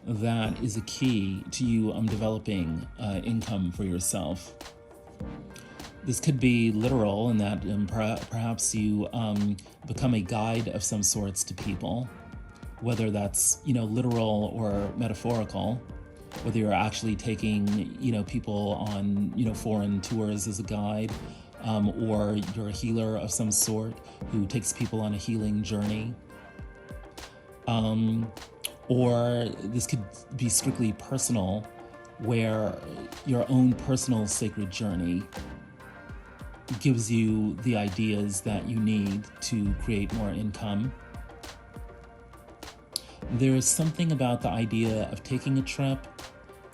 that is a key to you developing income for yourself. This could be literal in that perhaps you become a guide of some sorts to people, whether that's literal or metaphorical. Whether you're actually taking, people on, foreign tours as a guide, or you're a healer of some sort who takes people on a healing journey. Or this could be strictly personal, where your own personal sacred journey gives you the ideas that you need to create more income. There's something about the idea of taking a trip,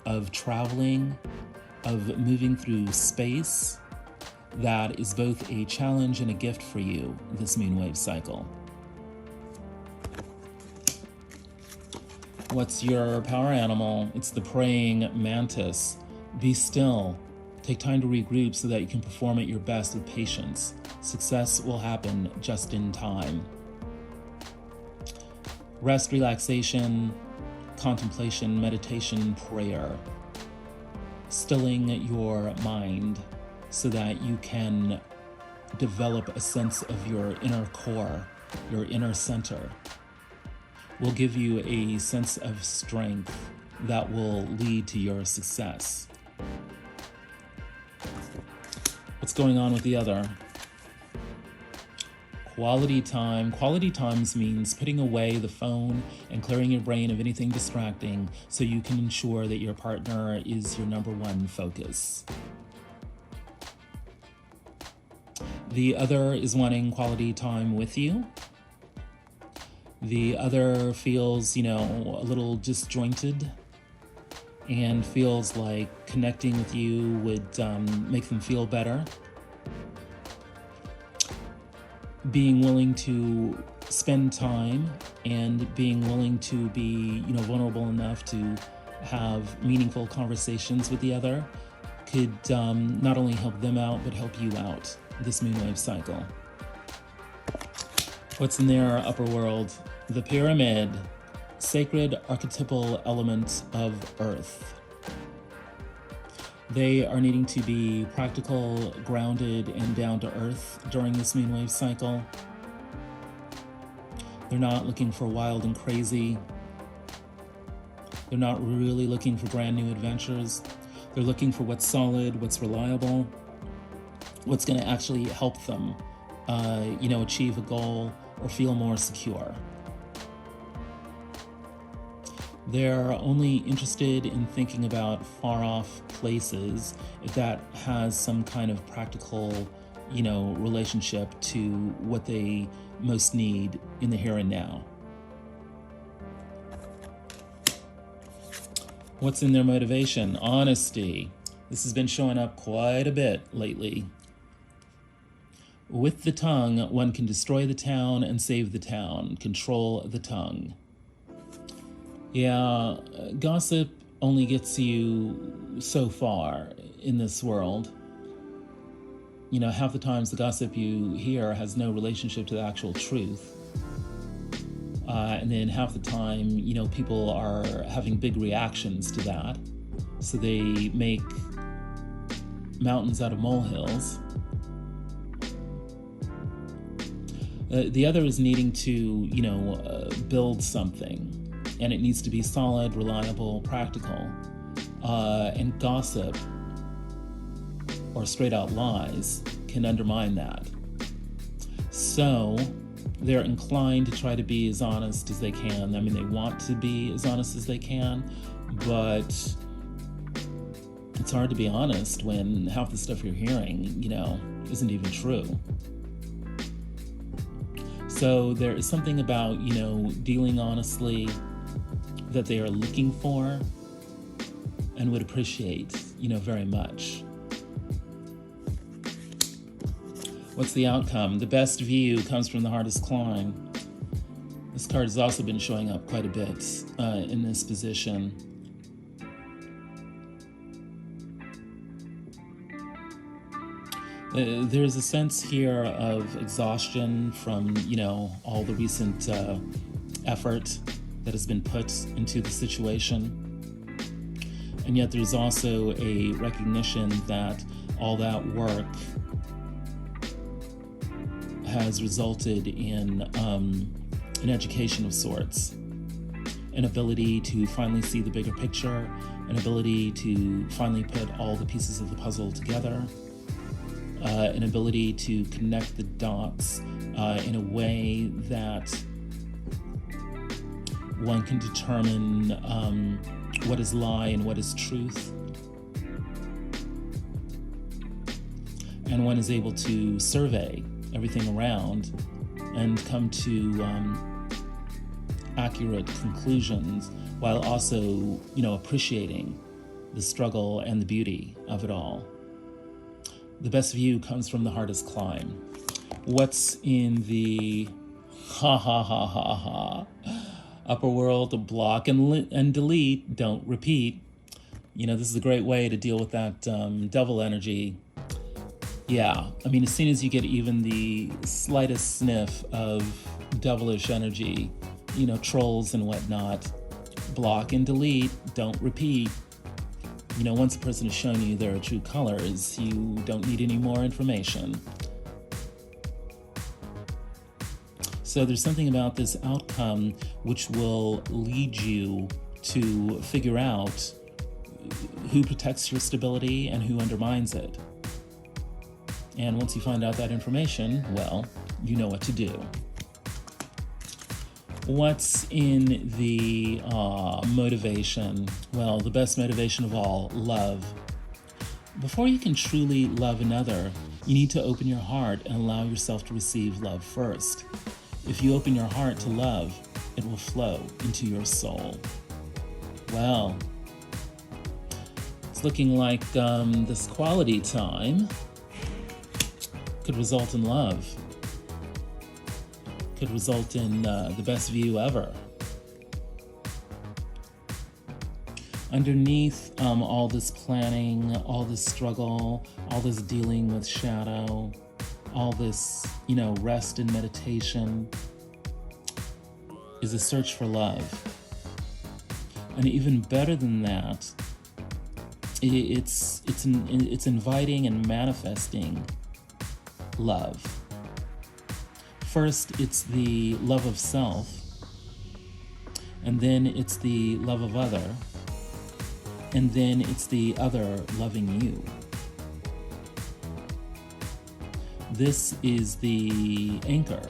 of traveling, of moving through space that is both a challenge and a gift for you this moonwave cycle. What's your power animal? It's the praying mantis. Be still. Take time to regroup so that you can perform at your best with patience. Success will happen just in time. Rest, relaxation, contemplation, meditation, prayer. Stilling your mind so that you can develop a sense of your inner core, your inner center, will give you a sense of strength that will lead to your success. What's going on with the other? Quality time. Quality times means putting away the phone and clearing your brain of anything distracting so you can ensure that your partner is your number one focus. The other is wanting quality time with you. The other feels, a little disjointed and feels like connecting with you would make them feel better. Being willing to spend time and being willing to be, vulnerable enough to have meaningful conversations with the other could not only help them out, but help you out this moonwave cycle. What's in their upper world? The pyramid, sacred archetypal element of Earth. They are needing to be practical, grounded, and down to earth during this moonwave cycle. They're not looking for wild and crazy. They're not really looking for brand new adventures. They're looking for what's solid, what's reliable, what's going to actually help them, achieve a goal or feel more secure. They're only interested in thinking about far-off places if that has some kind of practical, relationship to what they most need in the here and now. What's in their motivation? Honesty. This has been showing up quite a bit lately. With the tongue, one can destroy the town and save the town. Control the tongue. Yeah, gossip only gets you so far in this world. Half the times the gossip you hear has no relationship to the actual truth. And then half the time, people are having big reactions to that. So they make mountains out of molehills. The other is needing to, build something. And it needs to be solid, reliable, practical. And gossip, or straight out lies, can undermine that. So they're inclined to try to be as honest as they can. I mean, they want to be as honest as they can, but it's hard to be honest when half the stuff you're hearing, isn't even true. So there is something about, dealing honestly that they are looking for and would appreciate, very much. What's the outcome? The best view comes from the hardest climb. This card has also been showing up quite a bit in this position. There's a sense here of exhaustion from, all the recent effort that has been put into the situation. And yet there's also a recognition that all that work has resulted in an education of sorts, an ability to finally see the bigger picture, an ability to finally put all the pieces of the puzzle together, an ability to connect the dots in a way that one can determine what is lie and what is truth. And one is able to survey everything around and come to accurate conclusions while also, appreciating the struggle and the beauty of it all. The best view comes from the hardest climb. What's in the upper world? Block and delete, don't repeat. This is a great way to deal with that devil energy. Yeah, as soon as you get even the slightest sniff of devilish energy, trolls and whatnot, block and delete, don't repeat. Once a person has shown you their true colors, you don't need any more information. So there's something about this outcome which will lead you to figure out who protects your stability and who undermines it. And once you find out that information, well, you know what to do. What's in the motivation? Well, the best motivation of all, love. Before you can truly love another, you need to open your heart and allow yourself to receive love first. If you open your heart to love, it will flow into your soul. Well, it's looking like this quality time could result in love. Could result in the best view ever. Underneath all this planning, all this struggle, all this dealing with shadow, all this, rest and meditation, is a search for love. And even better than that, it's inviting and manifesting love. First, it's the love of self. and then it's the love of other, and then it's the other loving you. This is the anchor.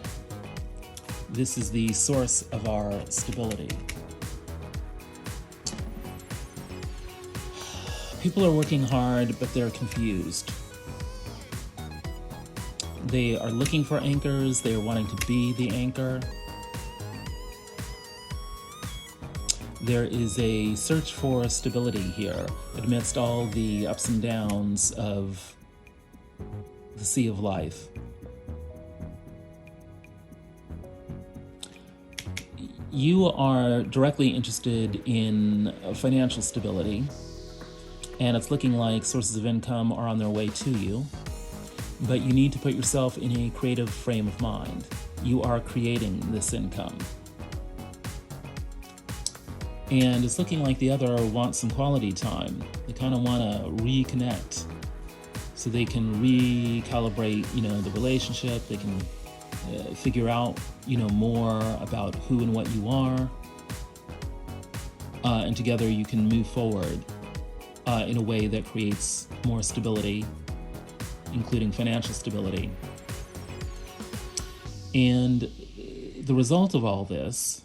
This is the source of our stability. People are working hard, but they're confused. They are looking for anchors. They are wanting to be the anchor. There is a search for stability here amidst all the ups and downs of the sea of life. You are directly interested in financial stability, and it's looking like sources of income are on their way to you, but you need to put yourself in a creative frame of mind. You are creating this income. And it's looking like the other wants some quality time. They kind of want to reconnect so they can recalibrate, the relationship. They can figure out, more about who and what you are. And together you can move forward in a way that creates more stability, including financial stability. And the result of all this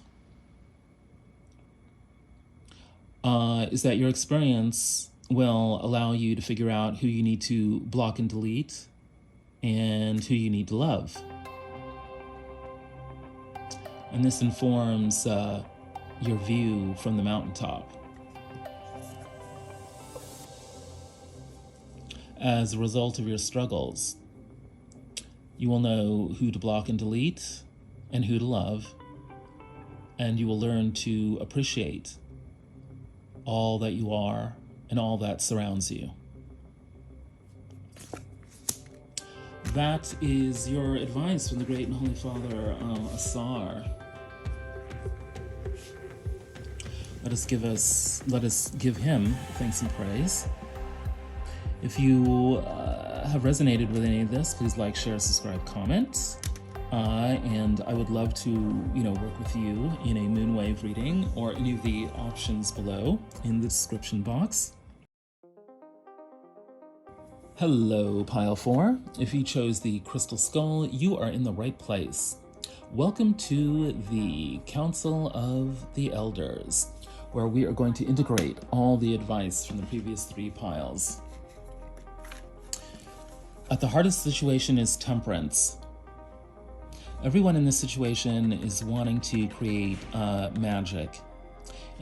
is that your experience will allow you to figure out who you need to block and delete and who you need to love. And this informs your view from the mountaintop. As a result of your struggles, you will know who to block and delete and who to love, and you will learn to appreciate all that you are and all that surrounds you. That is your advice from the Great and Holy Father, Asar. Let us give him thanks and praise. If you have resonated with any of this, please like, share, subscribe, comment. And I would love to, work with you in a moonwave reading or any of the options below in the description box. Hello, Pile 4. If you chose the Crystal Skull, you are in the right place. Welcome to the Council of the Elders, where we are going to integrate all the advice from the previous 3 piles. At the heart of the situation is temperance. Everyone in this situation is wanting to create magic,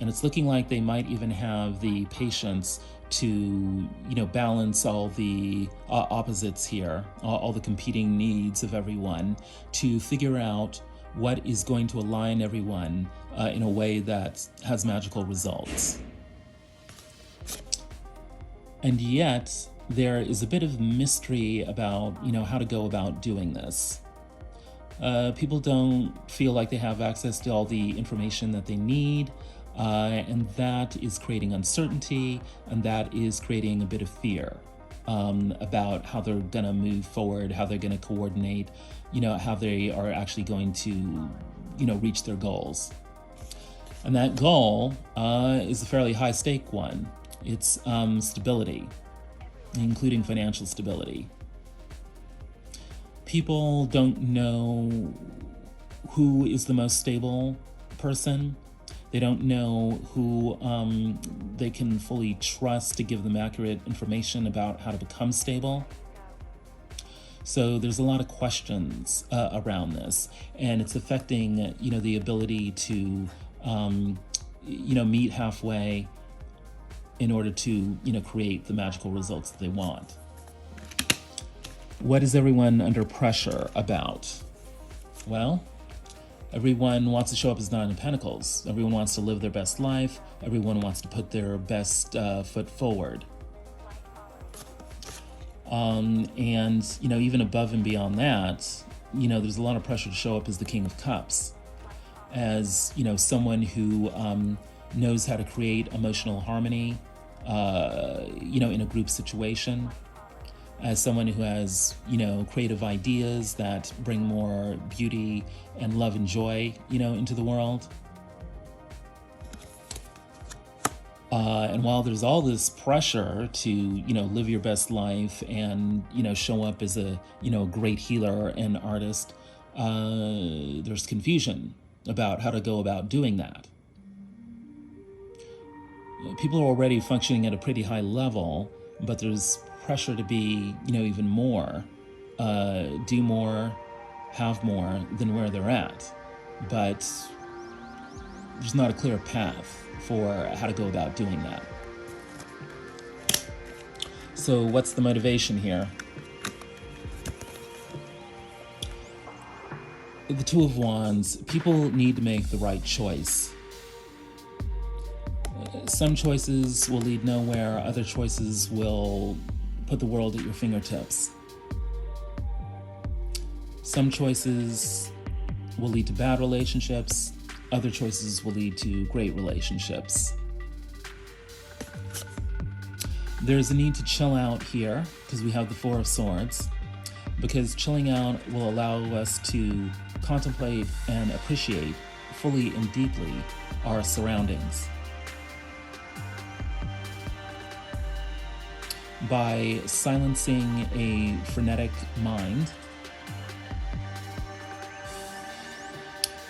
and it's looking like they might even have the patience to, balance all the opposites here, all the competing needs of everyone, to figure out what is going to align everyone in a way that has magical results. And yet, there is a bit of mystery about, how to go about doing this. People don't feel like they have access to all the information that they need, and that is creating uncertainty, and that is creating a bit of fear about how they're going to move forward, how they're going to coordinate, how they are actually going to, reach their goals. And that goal is a fairly high-stake one. It's stability, including financial stability. People don't know who is the most stable person. They don't know who they can fully trust to give them accurate information about how to become stable. So there's a lot of questions around this, and it's affecting, the ability to, meet halfway in order to, create the magical results that they want. What is everyone under pressure about? Well, everyone wants to show up as 9 of Pentacles. Everyone wants to live their best life. Everyone wants to put their best foot forward. And, even above and beyond that, there's a lot of pressure to show up as the King of Cups, as, someone who knows how to create emotional harmony, in a group situation, as someone who has, creative ideas that bring more beauty and love and joy, into the world. And while there's all this pressure to, live your best life and, show up as a, great healer and artist, there's confusion about how to go about doing that. People are already functioning at a pretty high level, but there's pressure to be, even more, do more, have more than where they're at. But there's not a clear path for how to go about doing that. So what's the motivation here? The Two of Wands, people need to make the right choice. Some choices will lead nowhere, other choices will put the world at your fingertips. Some choices will lead to bad relationships, other choices will lead to great relationships. There's a need to chill out here because we have the Four of Swords, because chilling out will allow us to contemplate and appreciate fully and deeply our surroundings. By silencing a frenetic mind,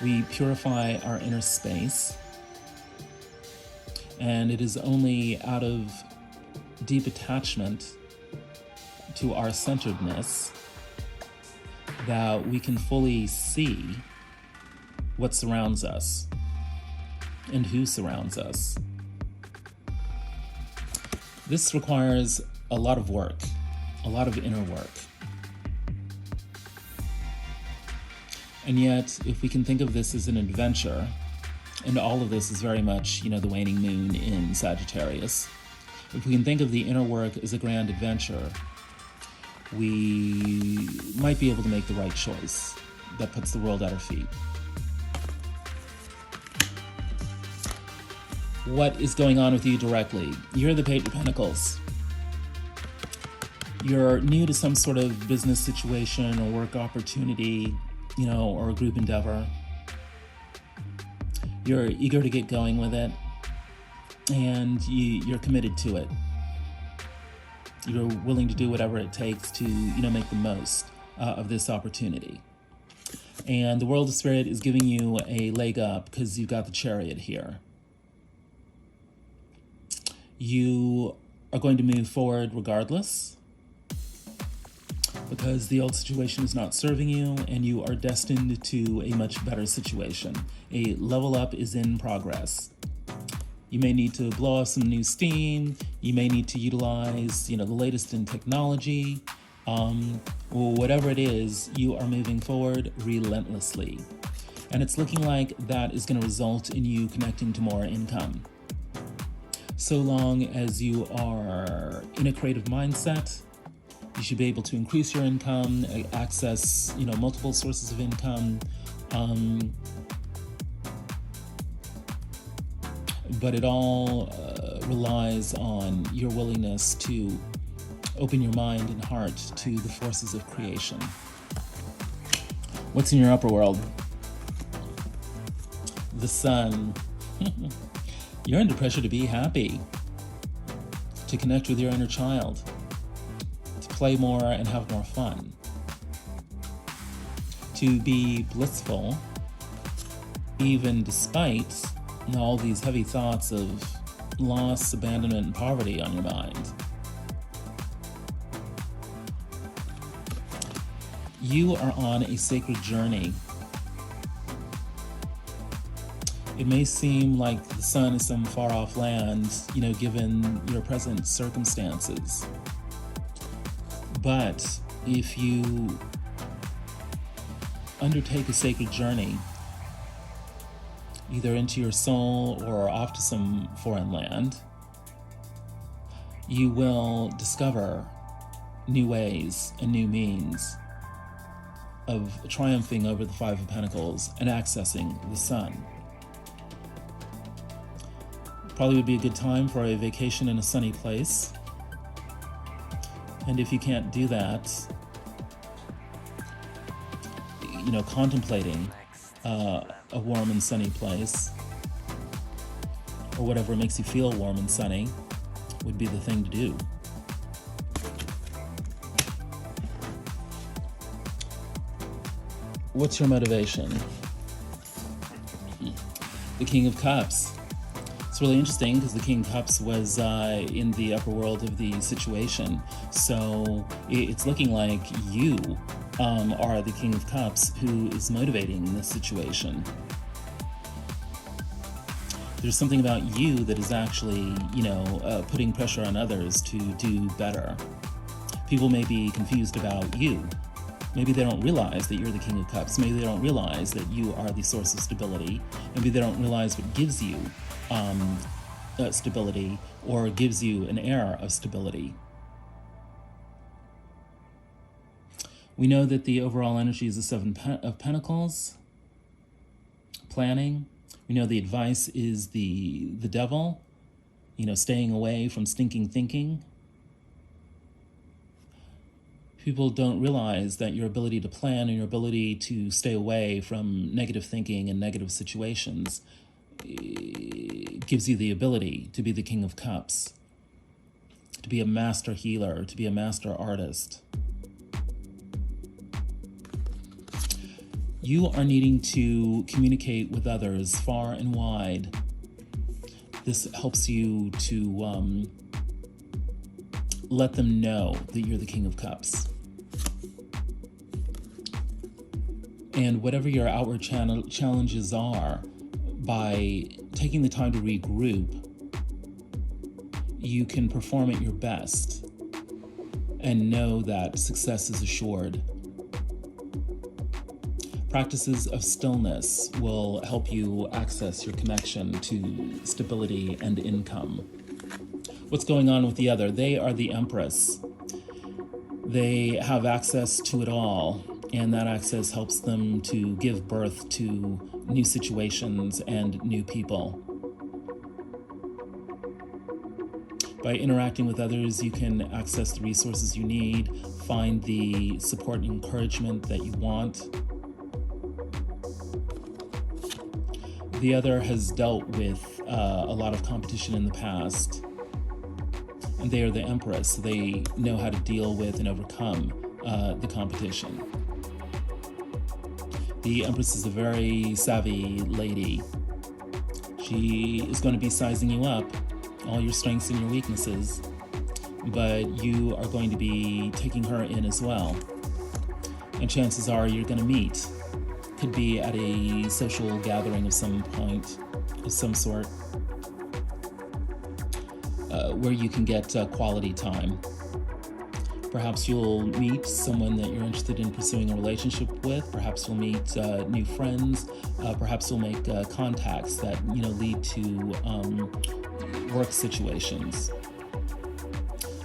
we purify our inner space, and it is only out of deep attachment to our centeredness that we can fully see what surrounds us and who surrounds us. This requires a lot of work, a lot of inner work. And yet, if we can think of this as an adventure, and all of this is very much, the waning moon in Sagittarius, if we can think of the inner work as a grand adventure, we might be able to make the right choice that puts the world at our feet. What is going on with you directly? You're the Page of Pentacles. You're new to some sort of business situation or work opportunity, or a group endeavor. You're eager to get going with it, and you're committed to it. You're willing to do whatever it takes to, make the most of this opportunity. And the World of Spirit is giving you a leg up because you've got the Chariot here. You are going to move forward regardless, because the old situation is not serving you and you are destined to a much better situation. A level up is in progress. You may need to blow off some new steam. You may need to utilize, the latest in technology. Whatever it is, you are moving forward relentlessly. And it's looking like that is going to result in you connecting to more income. So long as you are in a creative mindset, you should be able to increase your income, access, multiple sources of income. But it all relies on your willingness to open your mind and heart to the forces of creation. What's in your upper world? The Sun. You're under pressure to be happy, to connect with your inner child, to play more and have more fun, to be blissful, even despite all these heavy thoughts of loss, abandonment, and poverty on your mind. You are on a sacred journey. It may seem like the sun is some far-off land, given your present circumstances. But if you undertake a sacred journey, either into your soul or off to some foreign land, you will discover new ways and new means of triumphing over the Five of Pentacles and accessing the sun. Probably would be a good time for a vacation in a sunny place. And if you can't do that, contemplating a warm and sunny place, or whatever makes you feel warm and sunny would be the thing to do. What's your motivation? The King of Cups. It's really interesting because the King of Cups was in the upper world of the situation. So it's looking like you are the King of Cups who is motivating this situation. There's something about you that is actually, putting pressure on others to do better. People may be confused about you. Maybe they don't realize that you're the King of Cups. Maybe they don't realize that you are the source of stability. Maybe they don't realize what gives you stability or gives you an air of stability. We know that the overall energy is the Seven of Pentacles, planning. We know the advice is the devil, staying away from stinking thinking. People don't realize that your ability to plan and your ability to stay away from negative thinking and negative situations gives you the ability to be the King of Cups, to be a master healer, to be a master artist. You are needing to communicate with others far and wide. This helps you to let them know that you're the King of Cups. And whatever your outward challenges are, by taking the time to regroup, you can perform at your best and know that success is assured. Practices of stillness will help you access your connection to stability and income. What's going on with the other? They are the Empress. They have access to it all, and that access helps them to give birth to new situations and new people. By interacting with others, you can access the resources you need, find the support and encouragement that you want. The other has dealt with a lot of competition in the past, and they are the Empress. They know how to deal with and overcome the competition. The Empress is a very savvy lady. She is going to be sizing you up, all your strengths and your weaknesses, but you are going to be taking her in as well. And chances are you're going to meet. Could be at a social gathering of some point, of some sort, where you can get quality time. Perhaps you'll meet someone that you're interested in pursuing a relationship with. Perhaps you'll meet new friends. Perhaps you'll make contacts that lead to work situations.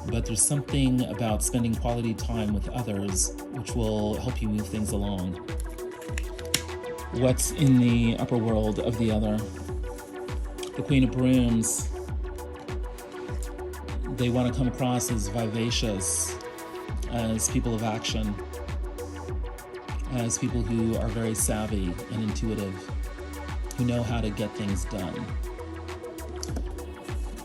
But there's something about spending quality time with others which will help you move things along. What's in the upper world of the other? The Queen of Brooms. They want to come across as vivacious, as people of action, as people who are very savvy and intuitive, who know how to get things done.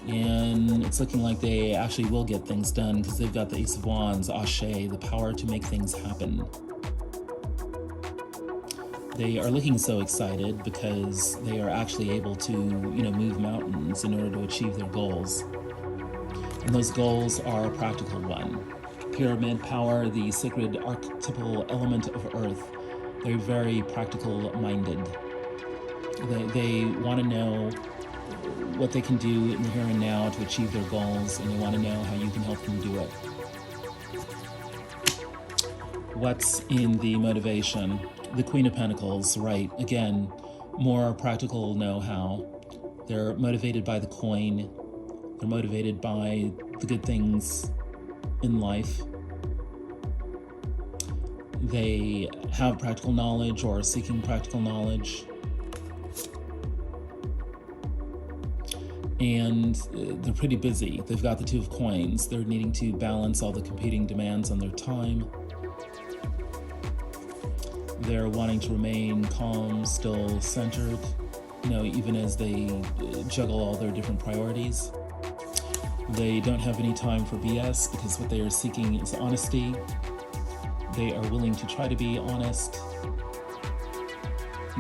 And it's looking like they actually will get things done because they've got the Ace of Wands, Ashe, the power to make things happen. They are looking so excited because they are actually able to, move mountains in order to achieve their goals. And those goals are a practical one. Pyramid power, the sacred archetypal element of Earth. They're very practical minded. They want to know what they can do in the here and now to achieve their goals, and they want to know how you can help them do it. What's in the motivation? The Queen of Pentacles, right? Again, more practical know-how. They're motivated by the coin. They're motivated by the good things in life. They have practical knowledge or are seeking practical knowledge. And they're pretty busy. They've got the Two of Coins. They're needing to balance all the competing demands on their time. They're wanting to remain calm, still, centered. even as they juggle all their different priorities. They don't have any time for BS because what they are seeking is honesty. They are willing to try to be honest.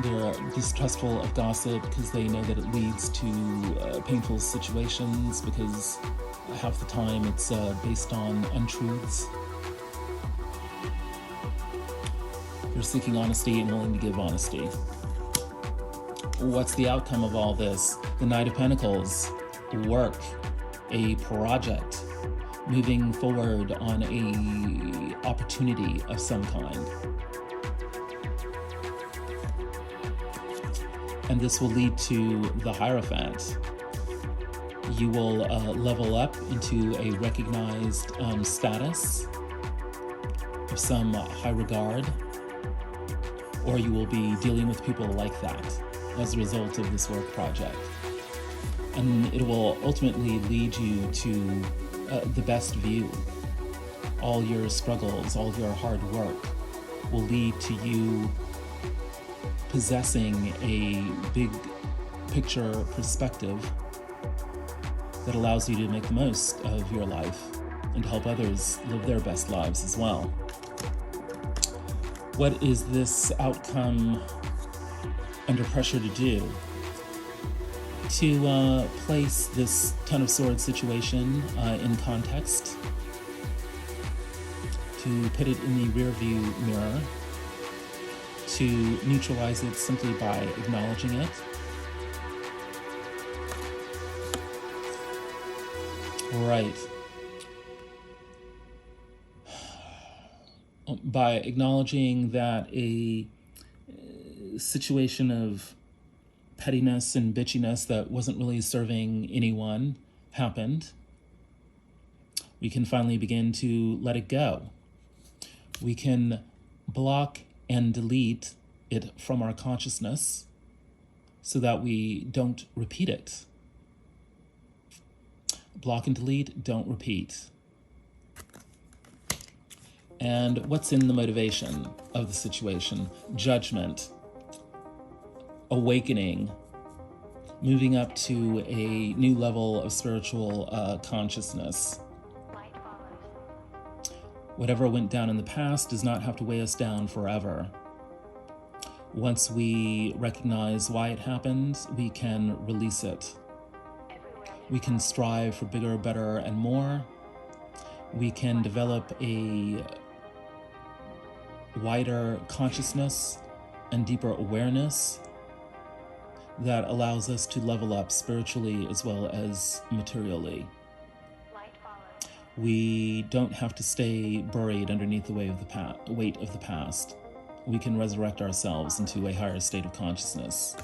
They're distrustful of gossip because they know that it leads to painful situations, because half the time it's based on untruths. They're seeking honesty and willing to give honesty. What's the outcome of all this? The Knight of Pentacles, work, a project, moving forward on a opportunity of some kind. And this will lead to the Hierophant. You will level up into a recognized status of some high regard, or you will be dealing with people like that as a result of this work project. And it will ultimately lead you to the best view. All your struggles, all your hard work will lead to you possessing a big picture perspective that allows you to make the most of your life and to help others live their best lives as well. What is this outcome under pressure to do? To place this Ten of Swords situation in context, to put it in the rearview mirror, to neutralize it simply by acknowledging it. Right. By acknowledging that a situation of pettiness and bitchiness that wasn't really serving anyone happened, we can finally begin to let it go. We can block and delete it from our consciousness so that we don't repeat it. Block and delete, don't repeat. And what's in the motivation of the situation? Judgment, awakening, moving up to a new level of spiritual consciousness. Whatever went down in the past does not have to weigh us down forever. Once we recognize why it happened, we can release it. We can strive for bigger, better, and more. We can develop a wider consciousness and deeper awareness that allows us to level up spiritually as well as materially. We don't have to stay buried underneath the weight of the past. We can resurrect ourselves into a higher state of consciousness.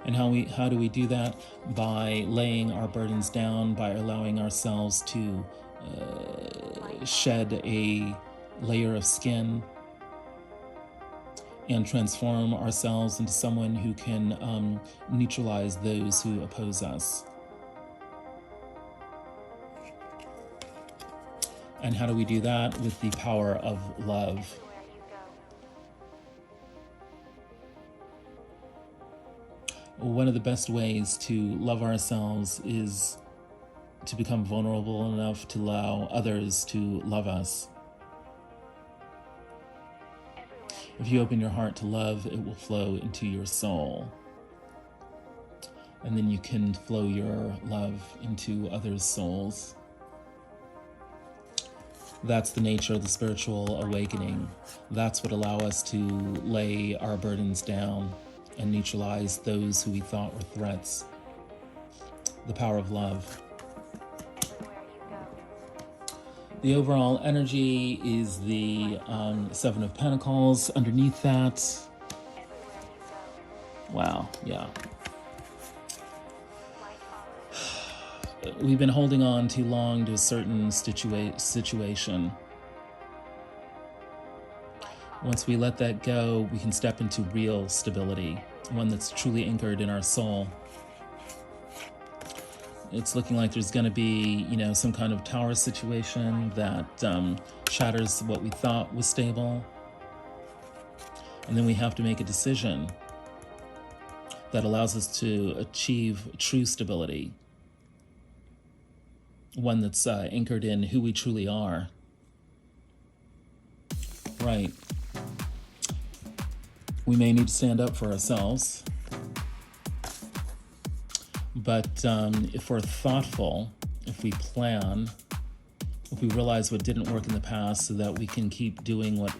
And how do we do that? By laying our burdens down, by allowing ourselves to shed a layer of skin and transform ourselves into someone who can neutralize those who oppose us. And how do we do that? With the power of love. One of the best ways to love ourselves is to become vulnerable enough to allow others to love us. If you open your heart to love, it will flow into your soul. And then you can flow your love into others' souls. That's the nature of the spiritual awakening. That's what allows us to lay our burdens down and neutralize those who we thought were threats. The power of love. The overall energy is the Seven of Pentacles. Underneath that, wow, yeah. We've been holding on too long to a certain situation. Once we let that go, we can step into real stability, one that's truly anchored in our soul. It's looking like there's going to be, some kind of tower situation that shatters what we thought was stable. And then we have to make a decision. that allows us to achieve true stability, one that's anchored in who we truly are. Right. We may need to stand up for ourselves, but if we're thoughtful, if we plan, if we realize what didn't work in the past so that we can keep doing what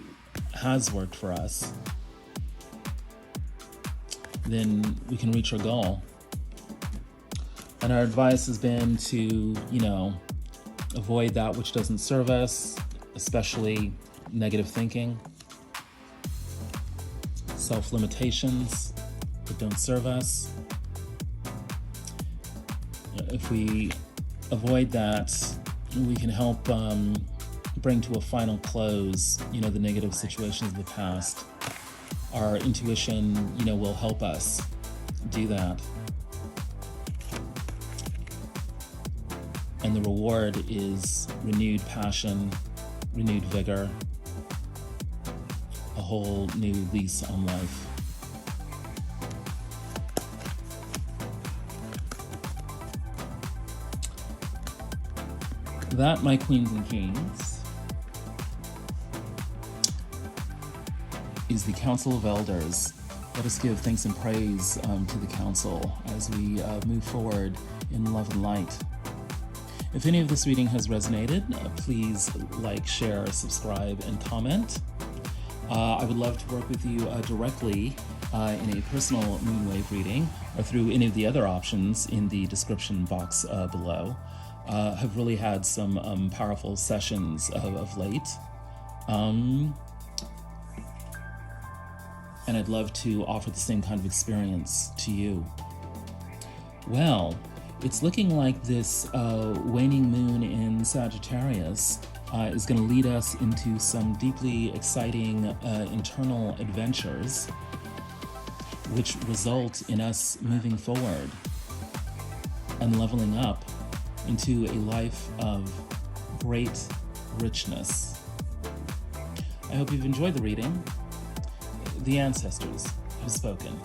has worked for us, then we can reach our goal. And our advice has been to, avoid that which doesn't serve us, especially negative thinking, self-limitations that don't serve us. If we avoid that, we can help bring to a final close, the negative situations of the past. Our intuition, will help us do that. And the reward is renewed passion, renewed vigor, a whole new lease on life. That, my queens and kings, is the Council of Elders. Let us give thanks and praise to the Council as we move forward in love and light. If any of this reading has resonated, please like, share, subscribe, and comment. I would love to work with you directly in a personal moonwave reading or through any of the other options in the description box below. Have really had some powerful sessions of late. And I'd love to offer the same kind of experience to you. Well, it's looking like this waning moon in Sagittarius is going to lead us into some deeply exciting internal adventures, which result in us moving forward and leveling up into a life of great richness. I hope you've enjoyed the reading. The ancestors have spoken.